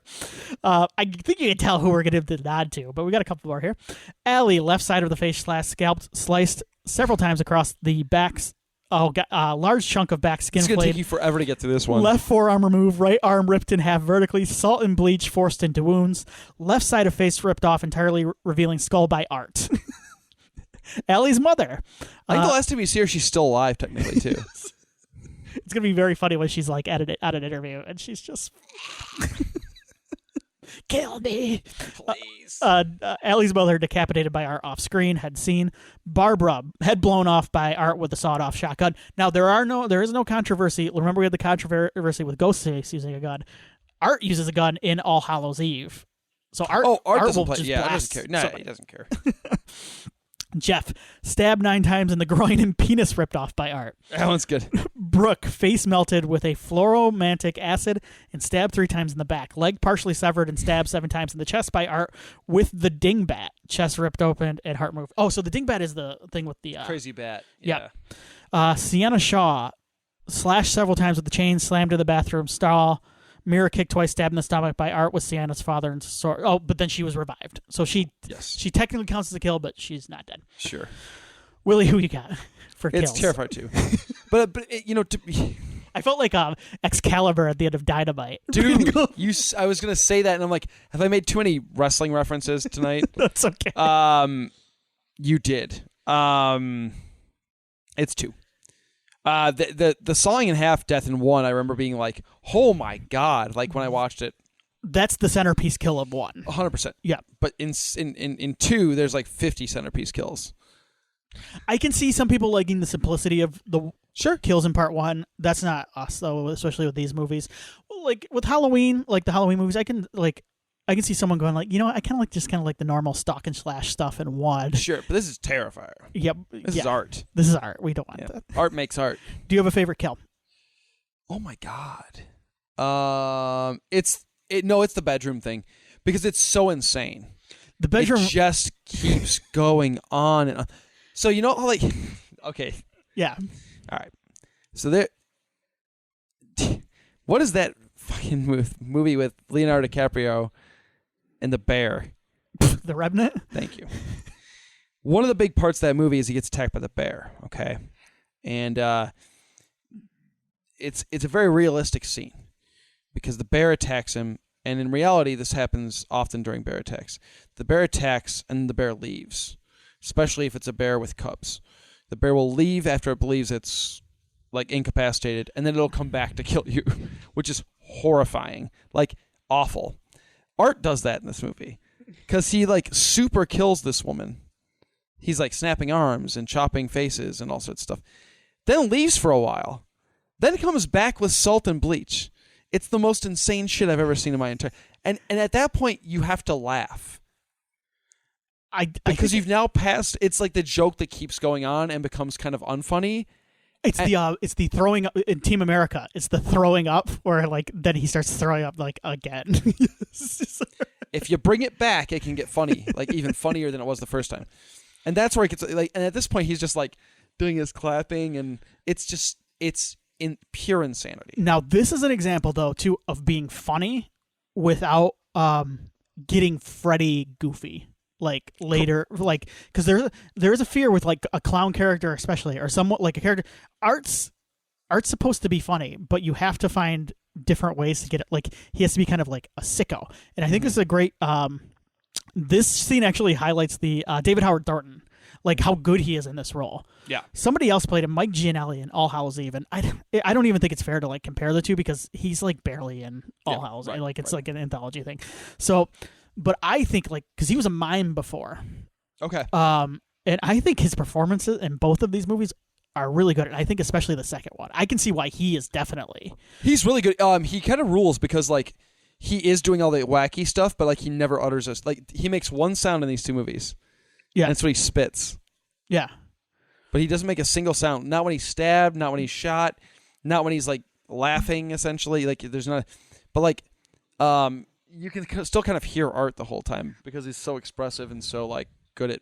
I think you can tell who we're going to give the nod to, but we got a couple more here. Allie, left side of the face scalped, sliced several times across the backs. Large chunk of back skin. It's going to take you forever to get through this one. Left forearm removed, right arm ripped in half vertically, salt and bleach forced into wounds. Left side of face ripped off entirely, revealing skull by Art. Allie's mother. I think the last time you see her, she's still alive, technically, too. It's going to be very funny when she's at an interview and she's just... Kill me. Please. Allie's mother decapitated by Art off screen, head scene. Barbara, head blown off by Art with a sawed-off shotgun. Now, there is no controversy. Remember we had the controversy with Ghostface using a gun. Art uses a gun in All Hallows Eve. So Art doesn't will play. just Yeah, blast doesn't care. No, somebody. he doesn't care. Jeff, stabbed 9 times in the groin and penis ripped off by Art. That one's good. Brooke, face melted with a fluoromantic acid and stabbed 3 times in the back. Leg partially severed and stabbed 7 times in the chest by Art with the dingbat. Chest ripped open and heart moved. Oh, so the dingbat is the thing with the... Crazy bat. Yeah. Sienna Shaw, slashed several times with the chain, slammed in the bathroom stall. Mirror kicked twice, stabbed in the stomach by Art with Sienna's father and sword. Oh, but then she was revived. So she technically counts as a kill, but she's not dead. Sure. Willie, who you got for kills? It's Terrifier 2. but to be... I felt like Excalibur at the end of Dynamite. Dude, I was going to say that, and I'm like, have I made too many wrestling references tonight? That's okay. You did. It's 2. The sawing in half death in 1, I remember being like, oh my God, like when I watched it. That's the centerpiece kill of 1. 100%. Yeah. But in 2, there's like 50 centerpiece kills. I can see some people liking the simplicity of the kills in part 1. That's not us though, especially with these movies. Well, like with Halloween, like the Halloween movies, I can see someone going like, I kind of like the normal stalk and slash stuff in 1. Sure, but this is Terrifier. Yep. This is art. This is art. We don't want that. Art makes art. Do you have a favorite kill? Oh my God. It's the bedroom thing because it's so insane. The bedroom it just keeps going on and on. So you know how like okay. Yeah. All right. So there what is that fucking movie with Leonardo DiCaprio and the bear? The Revenant? Thank you. One of the big parts of that movie is he gets attacked by the bear, okay? And it's a very realistic scene because the bear attacks him, and in reality, this happens often during bear attacks. The bear attacks, and the bear leaves, especially if it's a bear with cubs. The bear will leave after it believes it's like incapacitated, and then it'll come back to kill you, which is horrifying, like awful. Art does that in this movie because he like super kills this woman. He's like snapping arms and chopping faces and all sorts of stuff. Then leaves for a while. Then comes back with salt and bleach. It's the most insane shit I've ever seen in my entire... And at that point, you have to laugh. Because you've now passed... It's like the joke that keeps going on and becomes kind of unfunny. It's the throwing up in Team America. It's the throwing up where like then he starts throwing up like again. If you bring it back, it can get funny. Like even funnier than it was the first time. And that's where it gets like, and at this point he's just like doing his clapping, and it's in pure insanity. Now this is an example though too of being funny without getting Freddy goofy. Like later, like because there's a fear with like a clown character especially, or somewhat like a character. Art's supposed to be funny, but you have to find different ways to get it. Like he has to be kind of like a sicko, and I think this is a great. This scene actually highlights the David Howard Thornton, like how good he is in this role. Yeah. Somebody Somebody else played him, Mike Gianelli in All Hallows Eve, and I don't even think it's fair to like compare the two because he's like barely in All Hallows, right, like it's like an anthology thing. So, but I think like because he was a mime before. Okay. And I think his performances in both of these movies are really good, and I think especially the second one. I can see why he is definitely. He's really good. He kind of rules because like. He is doing all the wacky stuff, but like he never utters us. Like he makes one sound in these two movies. Yeah. And that's what he spits. Yeah. But he doesn't make a single sound. Not when he's stabbed, not when he's shot, not when he's like laughing essentially. Like there's not but like you can still kind of hear Art the whole time because he's so expressive and so like good at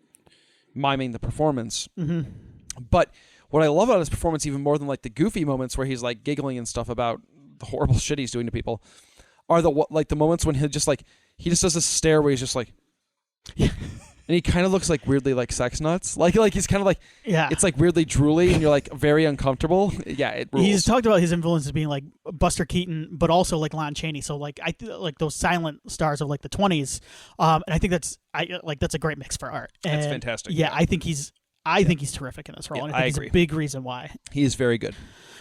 miming the performance. Mm-hmm. But what I love about his performance even more than like the goofy moments where he's like giggling and stuff about the horrible shit he's doing to people are the moments when he just does a stare where he's just like, and he kind of looks like weirdly like sex nuts, like he's kind of like, it's like weirdly drooly, and you're like very uncomfortable. Yeah, it rules. He's talked about his influences being like Buster Keaton, but also like Lon Chaney. So like like those silent stars of like the 20s, and I think that's a great mix for Art. And that's fantastic. Yeah, I think he's terrific in this role, and I think he's a big reason why. He is very good.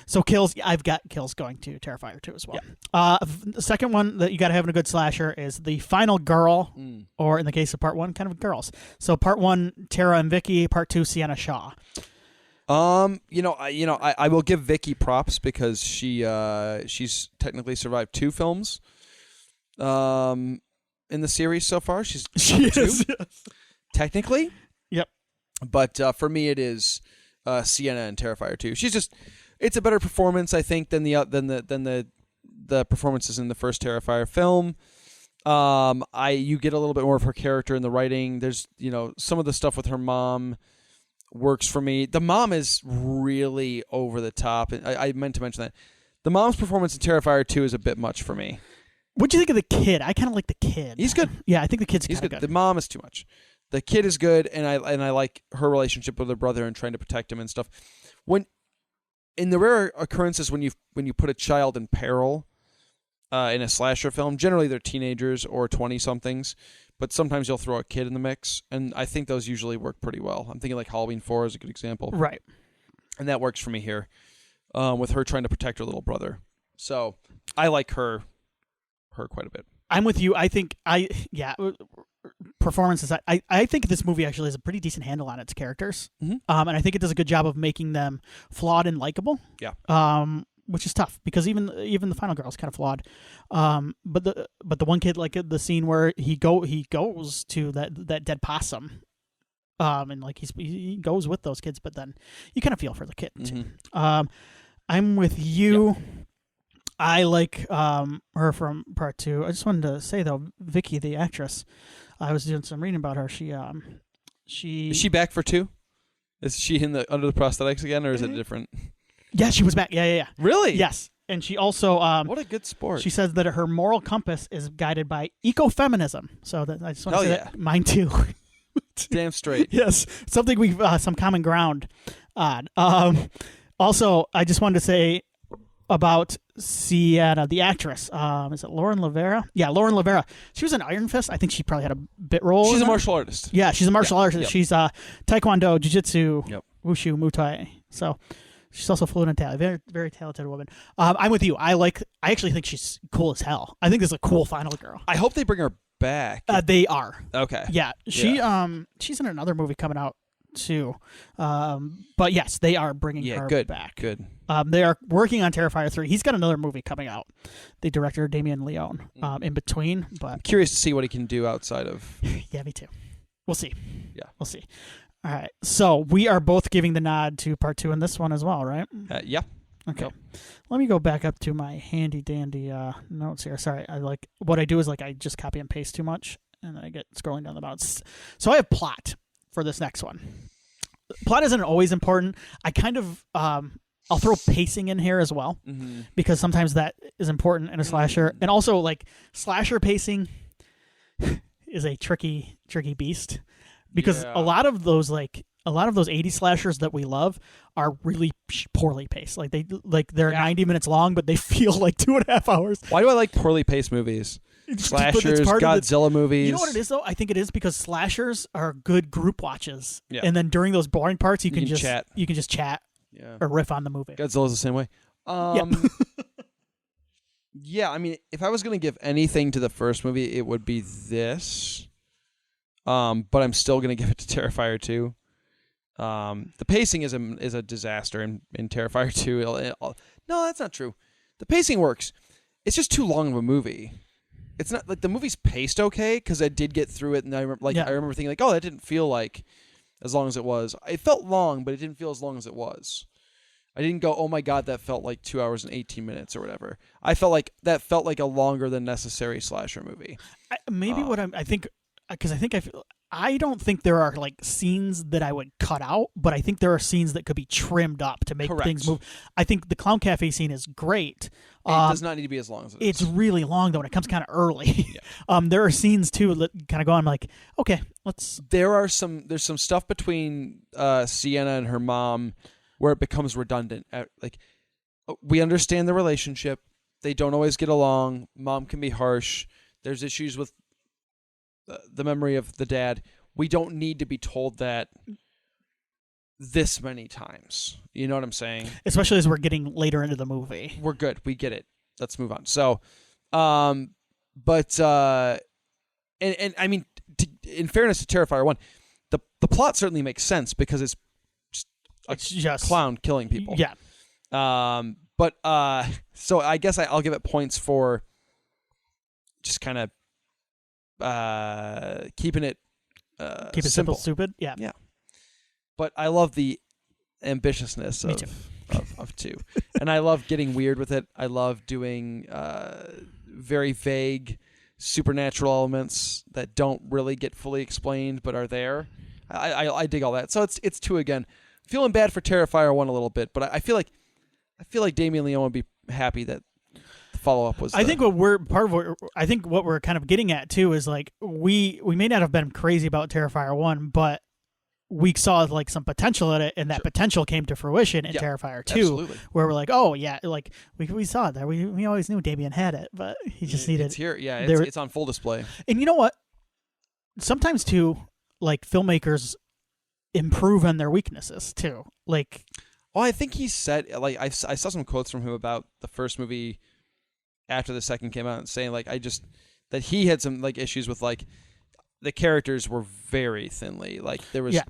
So kills, I've got kills going to Terrifier 2 as well. Yeah. The second one that you got to have in a good slasher is the final girl, or in the case of part 1, kind of girls. So part 1, Tara and Vicky. Part 2, Sienna Shaw. I will give Vicky props because she's technically survived 2 films, in the series so far. She is, yes. Technically. Yep. But for me, it is Sienna and Terrifier 2. It's a better performance, I think, than the performances in the first Terrifier film. You get a little bit more of her character in the writing. There's some of the stuff with her mom works for me. The mom is really over the top. I meant to mention that the mom's performance in Terrifier 2 is a bit much for me. What'd you think of the kid? I kind of like the kid. He's good. Yeah, I think the kid's kind of good. The mom is too much. The kid is good, and I like her relationship with her brother and trying to protect him and stuff. In the rare occurrences when you put a child in peril in a slasher film, generally they're teenagers or 20-somethings, but sometimes you'll throw a kid in the mix, and I think those usually work pretty well. I'm thinking like Halloween 4 is a good example. Right. And that works for me here, with her trying to protect her little brother. So I like her quite a bit. I'm with you. I think performances. I think this movie actually has a pretty decent handle on its characters, and I think it does a good job of making them flawed and likable. Yeah. Which is tough because even the final girl is kind of flawed. But the one kid, like the scene where he goes to that dead possum, and like he goes with those kids, but then you kind of feel for the kid too. I'm with you. Yeah. I like her from part 2. I just wanted to say though, Vicky, the actress, I was doing some reading about her. She Is she back for 2? Is she under the prosthetics again, or is it different? Yeah, she was back. Yeah. Really? Yes. And she also what a good sport. She says that her moral compass is guided by ecofeminism. So I just want to say that mine too. Damn straight. Yes, something we've some common ground on. Also, I just wanted to say about Sienna, the actress. Is it Lauren Lavera? Yeah, Lauren Lavera. She was in Iron Fist. I think she probably had a bit role. She's a martial artist. Yeah, she's a martial artist. Yep. She's Taekwondo, Jiu-Jitsu, yep. Wushu, Muay Thai. So she's also fluent in Thai. Very, very talented woman. I'm with you. I actually think she's cool as hell. I think this is a cool final girl. I hope they bring her back. They are. Okay. Yeah. She's in another movie coming out too. But yes, they are bringing her back. Good. They are working on Terrifier 3. He's got another movie coming out. The director Damien Leone. In between, but I'm curious to see what he can do outside of. Yeah, me too. We'll see. Yeah, we'll see. All right. So we are both giving the nod to part 2 in this one as well, right? Yeah. Okay. Yep. Let me go back up to my handy dandy notes here. Sorry, what I do is I just copy and paste too much, and then I get scrolling down the bottom. So I have plot for this next one. Plot isn't always important. I kind of I'll throw pacing in here as well, because sometimes that is important in a slasher, and also slasher pacing is a tricky beast, because a lot of those 80s slashers that we love are really poorly paced. They're 90 minutes long, but they feel like 2.5 hours. Why do I like poorly paced movies? Slashers, Godzilla movies. You know what it is, though? I think it is because slashers are good group watches. Yeah. And then during those boring parts, you can just chat. You can just chat or riff on the movie. Godzilla's the same way. Yeah, I mean, if I was going to give anything to the first movie, it would be this. But I'm still going to give it to Terrifier 2. The pacing is a disaster in Terrifier 2. No, that's not true. The pacing works. It's just too long of a movie. It's not the movie's paced okay, because I did get through it, and I remember thinking oh, that didn't feel like as long as it was. It felt long, but it didn't feel as long as it was. I didn't go, oh my god, that felt like 2 hours and 18 minutes or whatever. I felt like that felt like a longer than necessary slasher movie. I don't think there are scenes that I would cut out, but I think there are scenes that could be trimmed up to make things move. I think the Clown Cafe scene is great. It does not need to be as long as it is. It's really long, though, and it comes kind of early. Yeah. There are scenes, too, that kind of go on okay, let's... There's some stuff between Sienna and her mom where it becomes redundant. We understand the relationship. They don't always get along. Mom can be harsh. There's issues with the memory of the dad. We don't need to be told that this many times. You know what I'm saying? Especially as we're getting later into the movie. We're good. We get it. Let's move on. So, and I mean, in fairness to Terrifier 1, the plot certainly makes sense because it's just clown killing people. Yeah. But so I guess I'll give it points for just kind of keeping it simple, stupid. Yeah. But I love the ambitiousness of 2. And I love getting weird with it. I love doing very vague supernatural elements that don't really get fully explained but are there. I dig all that. So it's 2 again. Feeling bad for Terrifier 1 a little bit, but I feel like Damien Leone would be happy that the follow-up was. I think what we're kind of getting at too is we may not have been crazy about Terrifier 1, but we saw some potential in it, and that potential came to fruition in Terrifier 2, absolutely. Where we're oh yeah, we saw it there. We always knew Damien had it, but he just needed. It's here, yeah. It's on full display. And you know what? Sometimes too, filmmakers improve on their weaknesses too. Well, I think he said I saw some quotes from him about the first movie after the second came out, and saying that he had some issues with the characters were very thinly there was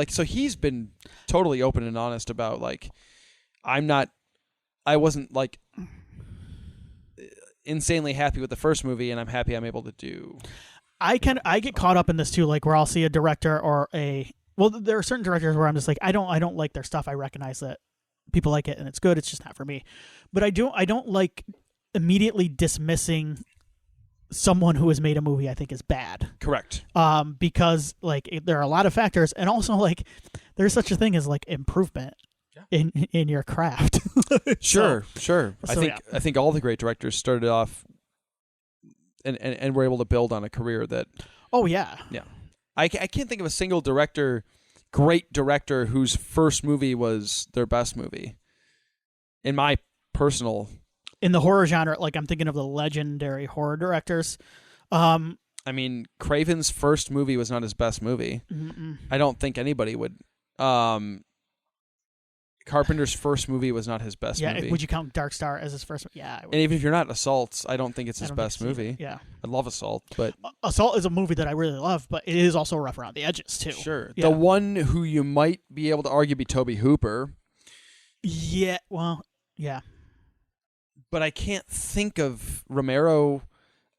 so he's been totally open and honest about I wasn't insanely happy with the first movie, and I'm happy I'm able to do. I get caught up in this too, where I'll see a director or there are certain directors where I'm just I don't like their stuff. I recognize that people like it and it's good. It's just not for me. But I don't like immediately dismissing someone who has made a movie I think is bad. Correct. Because like there are a lot of factors, and also like there's such a thing as like improvement in your craft. Sure. So, I think all the great directors started off and were able to build on a career that. Oh yeah. Yeah. I can't think of a single great director whose first movie was their best movie. In my personal. In the horror genre, like I'm thinking of the legendary horror directors. I mean, Craven's first movie was not his best movie. Mm-mm. I don't think anybody would. Carpenter's first movie was not his best movie. Would you count Dark Star as his first? Yeah. And even if you're not Assault, I don't think it's his best movie. Yeah. I love Assault, but Assault is a movie that I really love, but it is also rough around the edges too. Sure. Yeah. The one who you might be able to argue be Tobe Hooper. Yeah. Well. Yeah. But I can't think of Romero.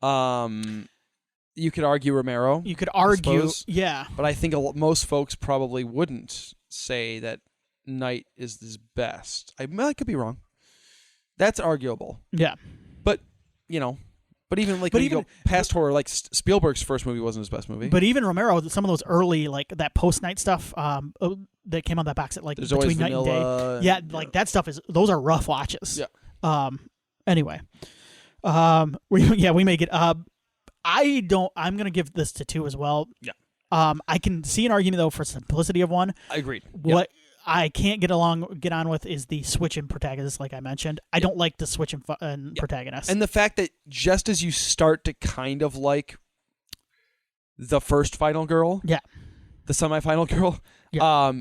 You could argue Romero. You could argue. suppose, yeah. But I think most folks probably wouldn't say that Night is his best. I could be wrong. That's arguable. Yeah. But, but even like when you go past horror, like Spielberg's first movie wasn't his best movie. But even Romero, some of those early, like that post-Night stuff that came on that box at like There's between Night and Day. Yeah, like that stuff those are rough watches. Yeah. Anyway. We make it. I'm going to give this to 2 as well. Yeah. I can see an argument though for simplicity of 1. I agreed. What I can't get on with is the switch in protagonists, like I mentioned. I don't like the switch in protagonists. And the fact that just as you start to kind of like the first final girl, the semi-final girl,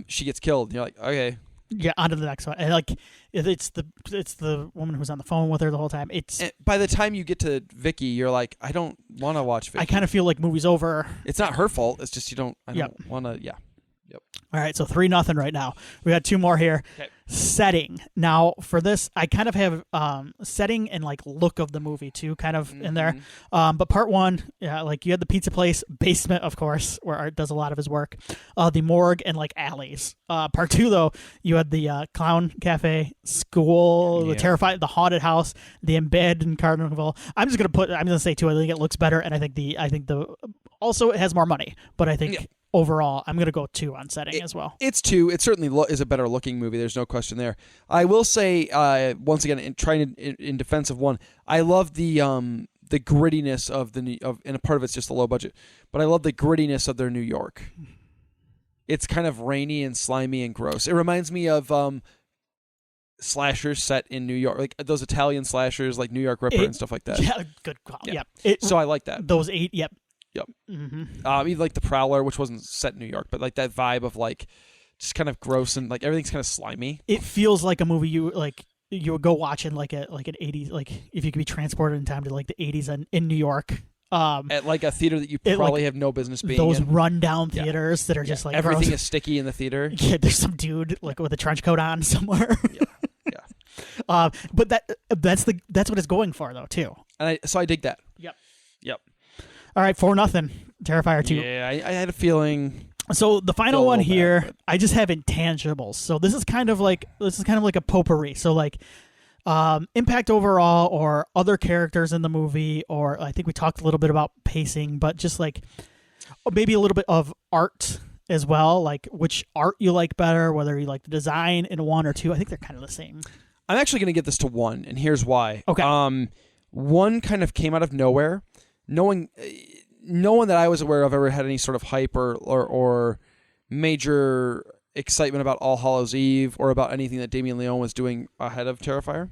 she gets killed. And you're like, okay. Yeah, on to the next one. And like it's the woman who's on the phone with her the whole time. And by the time you get to Vicky, you're like, I don't want to watch Vicky. I kind of feel like movie's over. It's not her fault. It's just I don't want to. Yeah. Yep. All right, so 3-0 right now. We got 2 more here. Okay. Setting. Now, for this, I kind of have setting and like look of the movie too, kind of in there. But part 1, like you had the pizza place, basement, of course, where Art does a lot of his work. The morgue and like alleys. Part 2, though, you had the clown cafe, school, the the haunted house, the abandoned carnival. I'm gonna say 2. I think it looks better, and I think the also it has more money, but I think. Yeah. Overall, I'm going to go 2 on setting as well. It's 2. It certainly is a better looking movie. There's no question there. I will say, once again, in defense of 1, I love the grittiness and a part of it's just a low budget, but I love the grittiness of their New York. It's kind of rainy and slimy and gross. It reminds me of slashers set in New York, like those Italian slashers, like New York Ripper and stuff like that. Yeah, good call. Yeah. So I like that. Those 8. Yep. Yep. Mm-hmm. Even like the Prowler, which wasn't set in New York, but like that vibe of like just kind of gross and like everything's kind of slimy. It feels like a movie you would go watch in like an 80s, like if you could be transported in time to like the 80s in New York. At like a theater that you probably have no business being those in. rundown theaters that are just like everything gross. is sticky in the theater. Yeah, there's some dude like with a trench coat on somewhere. Yeah. But that's what it's going for though too. And I dig that. Yep. All right, 4-0. Terrifier 2. Yeah, I had a feeling. So the final one here, I just have intangibles. So this is kind of like a potpourri. So like impact overall, or other characters in the movie, or I think we talked a little bit about pacing, but just like maybe a little bit of art as well, like which art you like better, whether you like the design in 1 or 2. I think they're kind of the same. I'm actually going to get this to 1, and here's why. Okay. 1 kind of came out of nowhere. No one that I was aware of ever had any sort of hype or major excitement about All Hallows Eve or about anything that Damien Leone was doing ahead of Terrifier.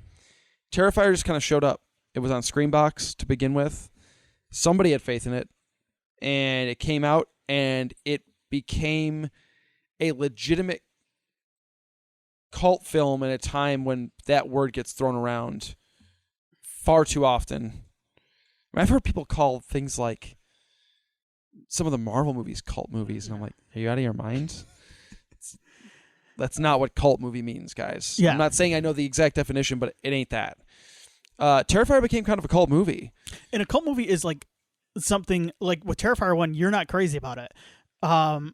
Terrifier just kind of showed up. It was on Screambox to begin with. Somebody had faith in it, and it came out, and it became a legitimate cult film in a time when that word gets thrown around far too often. I've heard people call things like some of the Marvel movies cult movies, and I'm like, are you out of your mind? That's not what cult movie means, guys. Yeah. I'm not saying I know the exact definition, but it ain't that. Terrifier became kind of a cult movie. And a cult movie is like something like with Terrifier 1, you're not crazy about it. But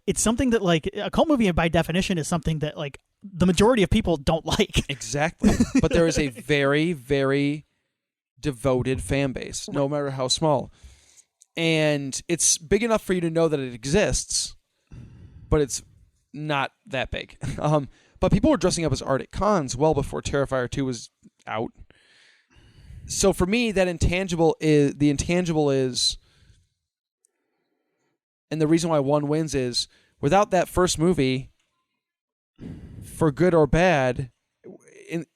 it's something that like a cult movie by definition is something that like the majority of people don't like. Exactly. But there is a very, very devoted fan base, no matter how small. And it's big enough for you to know that it exists, but it's not that big. But people were dressing up as art at cons well before Terrifier 2 was out. So for me, the intangible is, and the reason why one wins is, without that first movie, for good or bad,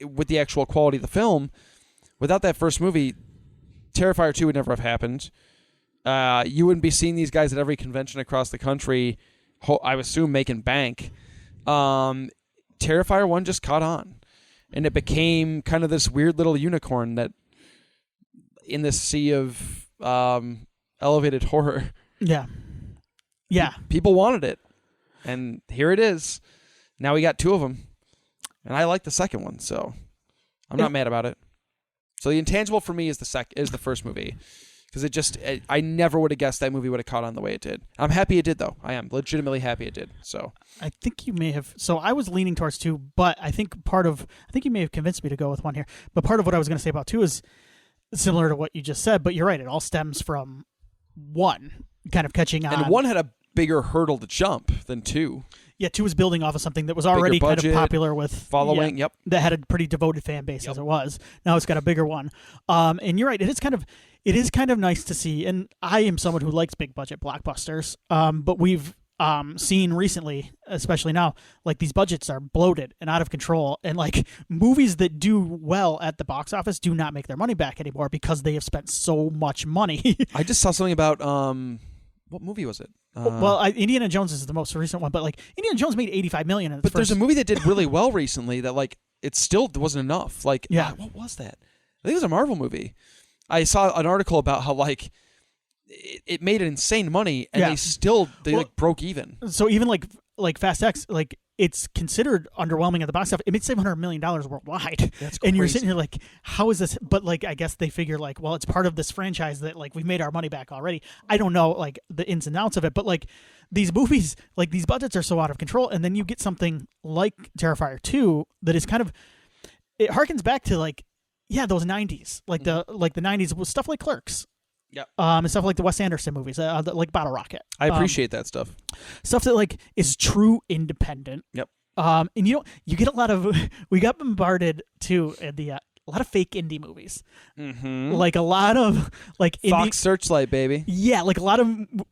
with the actual quality of the film, without that first movie, Terrifier 2 would never have happened. You wouldn't be seeing these guys at every convention across the country, I would assume, making bank. Terrifier 1 just caught on. And it became kind of this weird little unicorn that, in this sea of elevated horror. Yeah. Yeah. People wanted it. And here it is. Now we got 2 of them. And I like the second one, so I'm not mad about it. So the intangible for me is the first movie. Because I never would have guessed that movie would have caught on the way it did. I'm happy it did, though. I am legitimately happy it did. So I think you may have. So I was leaning towards 2, but I think you may have convinced me to go with 1 here. But part of what I was going to say about 2 is similar to what you just said. But you're right; it all stems from 1 kind of catching on. And 1 had a bigger hurdle to jump than 2. Yeah, 2 was building off of something that was already kind of popular with following. Yeah, that had a pretty devoted fan base as it was. Now it's got a bigger one. And you're right; it is kind of nice to see. And I am someone who likes big budget blockbusters. But we've seen recently, especially now, like these budgets are bloated and out of control, and like movies that do well at the box office do not make their money back anymore because they have spent so much money. I just saw something about what movie was it? Indiana Jones is the most recent one, but like Indiana Jones made $85 million. But there's a movie that did really well recently that like it still wasn't enough. Like, what was that? I think it was a Marvel movie. I saw an article about how like it made insane money and they broke even. So even like Fast X, like it's considered underwhelming at the box office. It made $700 million worldwide. That's crazy. And you're sitting here like, how is this? But like, I guess they figure like, well, it's part of this franchise that like we've made our money back already. I don't know like the ins and outs of it, but like these movies, like these budgets are so out of control. And then you get something like Terrifier 2 that is kind of, it harkens back to like, those 90s, like the 90s was stuff like Clerks. Yeah. And stuff like the Wes Anderson movies, like Bottle Rocket. I appreciate that stuff. Stuff that like is true independent. Yep. And you get a lot of, we got bombarded too at a lot of fake indie movies. Mm-hmm. Like a lot of like Fox Searchlight, baby. Yeah, like a lot of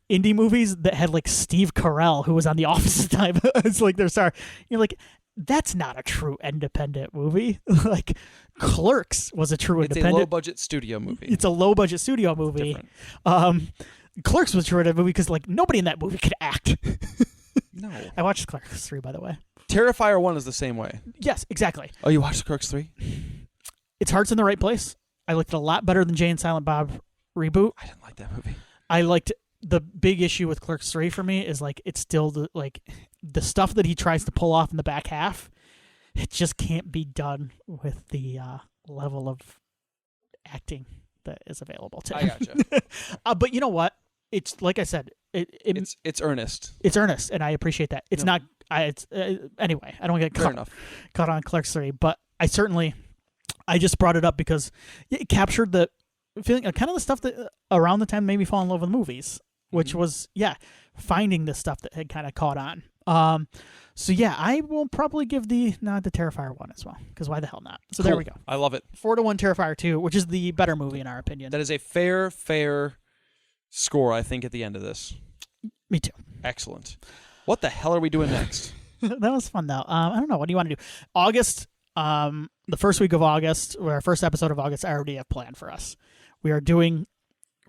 indie movies that had like Steve Carell, who was on The Office at the time. It's like their star. You're like, that's not a true independent movie. Like Clerks was a true independent. It's a low-budget studio movie. It's a low-budget studio movie. Clerks was a true independent movie because like nobody in that movie could act. No. I watched Clerks 3, by the way. Terrifier 1 is the same way. Yes, exactly. Oh, you watched Clerks 3? Its heart's in the right place. I liked it a lot better than Jay and Silent Bob reboot. I didn't like that movie. I liked the big issue with Clerks 3 for me is like it's still the stuff that he tries to pull off in the back half. It just can't be done with the level of acting that is available to him. I gotcha. But you know what? It's like I said. It's earnest. It's earnest, and I appreciate that. It's not. Anyway. I don't get caught on Clerks 3, but I just brought it up because it captured the feeling, kind of the stuff that around the time made me fall in love with movies, which was finding the stuff that had kind of caught on. So I will probably give the nod to Terrifier 1 as well, because why the hell not? So There we go. I love it. 4-1 Terrifier 2, which is the better movie in our opinion. That is a fair score, I think, at the end of this. Me too. Excellent. What the hell are we doing next? That was fun though. I don't know. What do you want to do? August, the first week of August, or our first episode of August, I already have planned for us. We are doing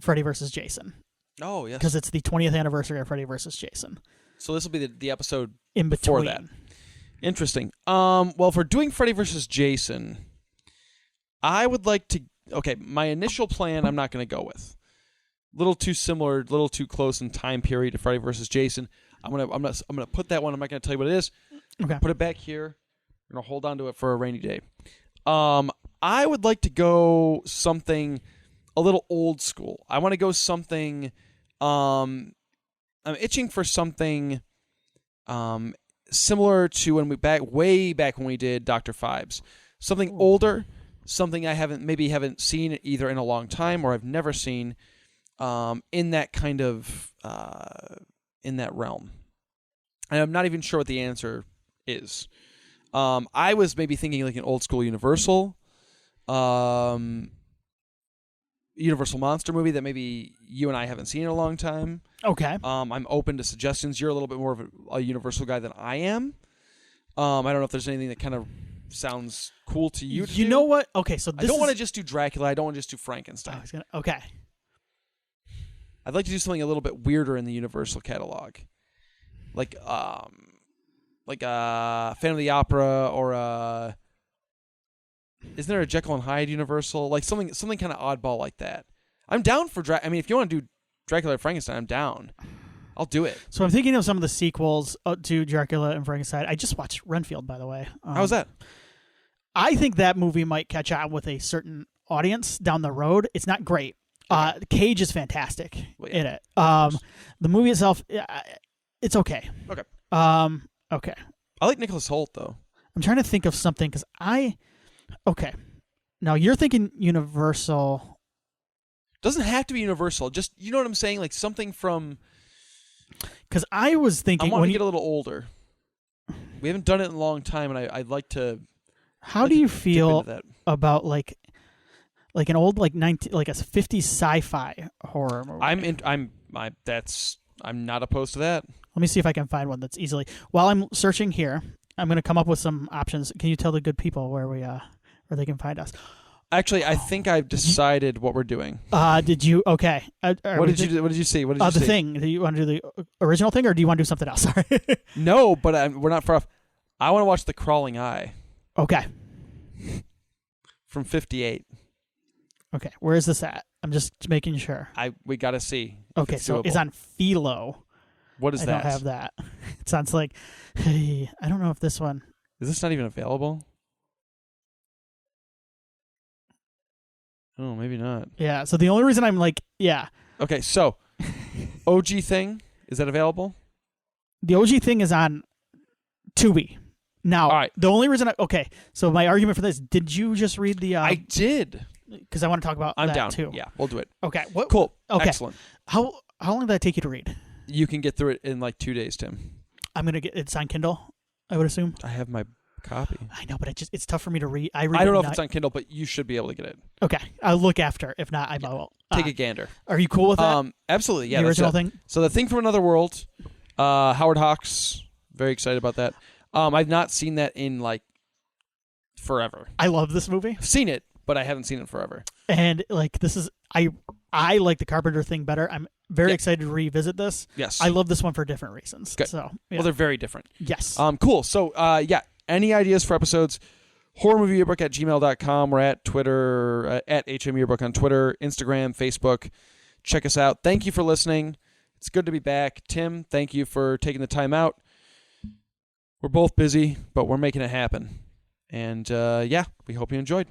Freddy vs. Jason. Oh, yes. Because it's the 20th anniversary of Freddy vs. Jason. So this will be the episode in before between. that. Interesting. Well, if we're doing Freddy vs. Jason, I would like to... Okay, my initial plan I'm not going to go with. Little too similar, little too close in time period to Freddy vs. Jason. I'm gonna put that one. I'm not gonna tell you what it is. Okay. Put it back here. I'm gonna hold on to it for a rainy day. I would like to go something a little old school. I want to go something. I'm itching for something similar to way back when we did Dr. Phibes. Something older, something I haven't seen either in a long time or I've never seen in that kind of in that realm. And I'm not even sure what the answer is. I was maybe thinking like an old school Universal monster movie that maybe you and I haven't seen in a long time. Okay. I'm open to suggestions. You're a little bit more of a Universal guy than I am. I don't know if there's anything that kind of sounds cool to you. You know what? Okay, so I don't want to just do Dracula. I don't want to just do Frankenstein. Okay. I'd like to do something a little bit weirder in the Universal catalog, like Phantom of the Opera or isn't there a Jekyll and Hyde Universal? Like something kind of oddball like that. I'm down for I mean, if you want to do Dracula or Frankenstein, I'm down. I'll do it. So I'm thinking of some of the sequels to Dracula and Frankenstein. I just watched Renfield, by the way. How's that? I think that movie might catch on with a certain audience down the road. It's not great. Okay. Cage is fantastic in it. The movie itself, it's okay. Okay. Okay. I like Nicholas Hoult, though. I'm trying to think of something because okay. Now you're thinking Universal. Doesn't have to be Universal. Just, you know what I'm saying? Like something from... Because I was thinking... I want to get a little older. We haven't done it in a long time, and I'd like to... How do you feel about like an old like a 50s sci-fi horror movie? I'm not opposed to that. Let me see if I can find one that's easily... While I'm searching here, I'm going to come up with some options. Can you tell the good people where they can find us? Actually, I think I've decided what we're doing. Did you? Okay. What did you see? What did you see? The Thing. Do you want to do the original thing, or do you want to do something else? Sorry. No, but we're not far off. I want to watch The Crawling Eye. Okay. From 58. Okay. Where is this at? I'm just making sure. We got to see. Okay, so it's on Philo. What is that? I don't have that. It sounds like, hey, I don't know if this one... Is this not even available? Oh, maybe not. Yeah, so the only reason I'm like, yeah. Okay, so, OG Thing, is that available? The OG Thing is on Tubi. Now, all right. The only reason okay, so my argument for this, did you just read the... I did. Because I want to talk about I'm that down. too. Yeah, we'll do it. Okay. Cool. Okay. Excellent. How long did that take you to read? You can get through it in like 2 days, Tim. I'm going to get... It's on Kindle, I would assume. I have my copy. I know, but it's tough for me to read. I don't know if it's on Kindle, but you should be able to get it. Okay. I'll look after. If not, I will. Take a gander. Are you cool with that? Absolutely, yeah. The original thing? So The Thing from Another World, Howard Hawks, very excited about that. I've not seen that in like forever. I love this movie. I've seen it, but I haven't seen it forever. And like this is I like the Carpenter Thing better. I'm very excited to revisit this. Yes. I love this one for different reasons. Good. So well, they're very different. Yes. Cool. So any ideas for episodes? horrormovieyearbook@gmail.com. We're at Twitter at HMYearbook on Twitter, Instagram, Facebook. Check us out. Thank you for listening. It's good to be back. Tim, thank you for taking the time out. We're both busy, but we're making it happen. And we hope you enjoyed.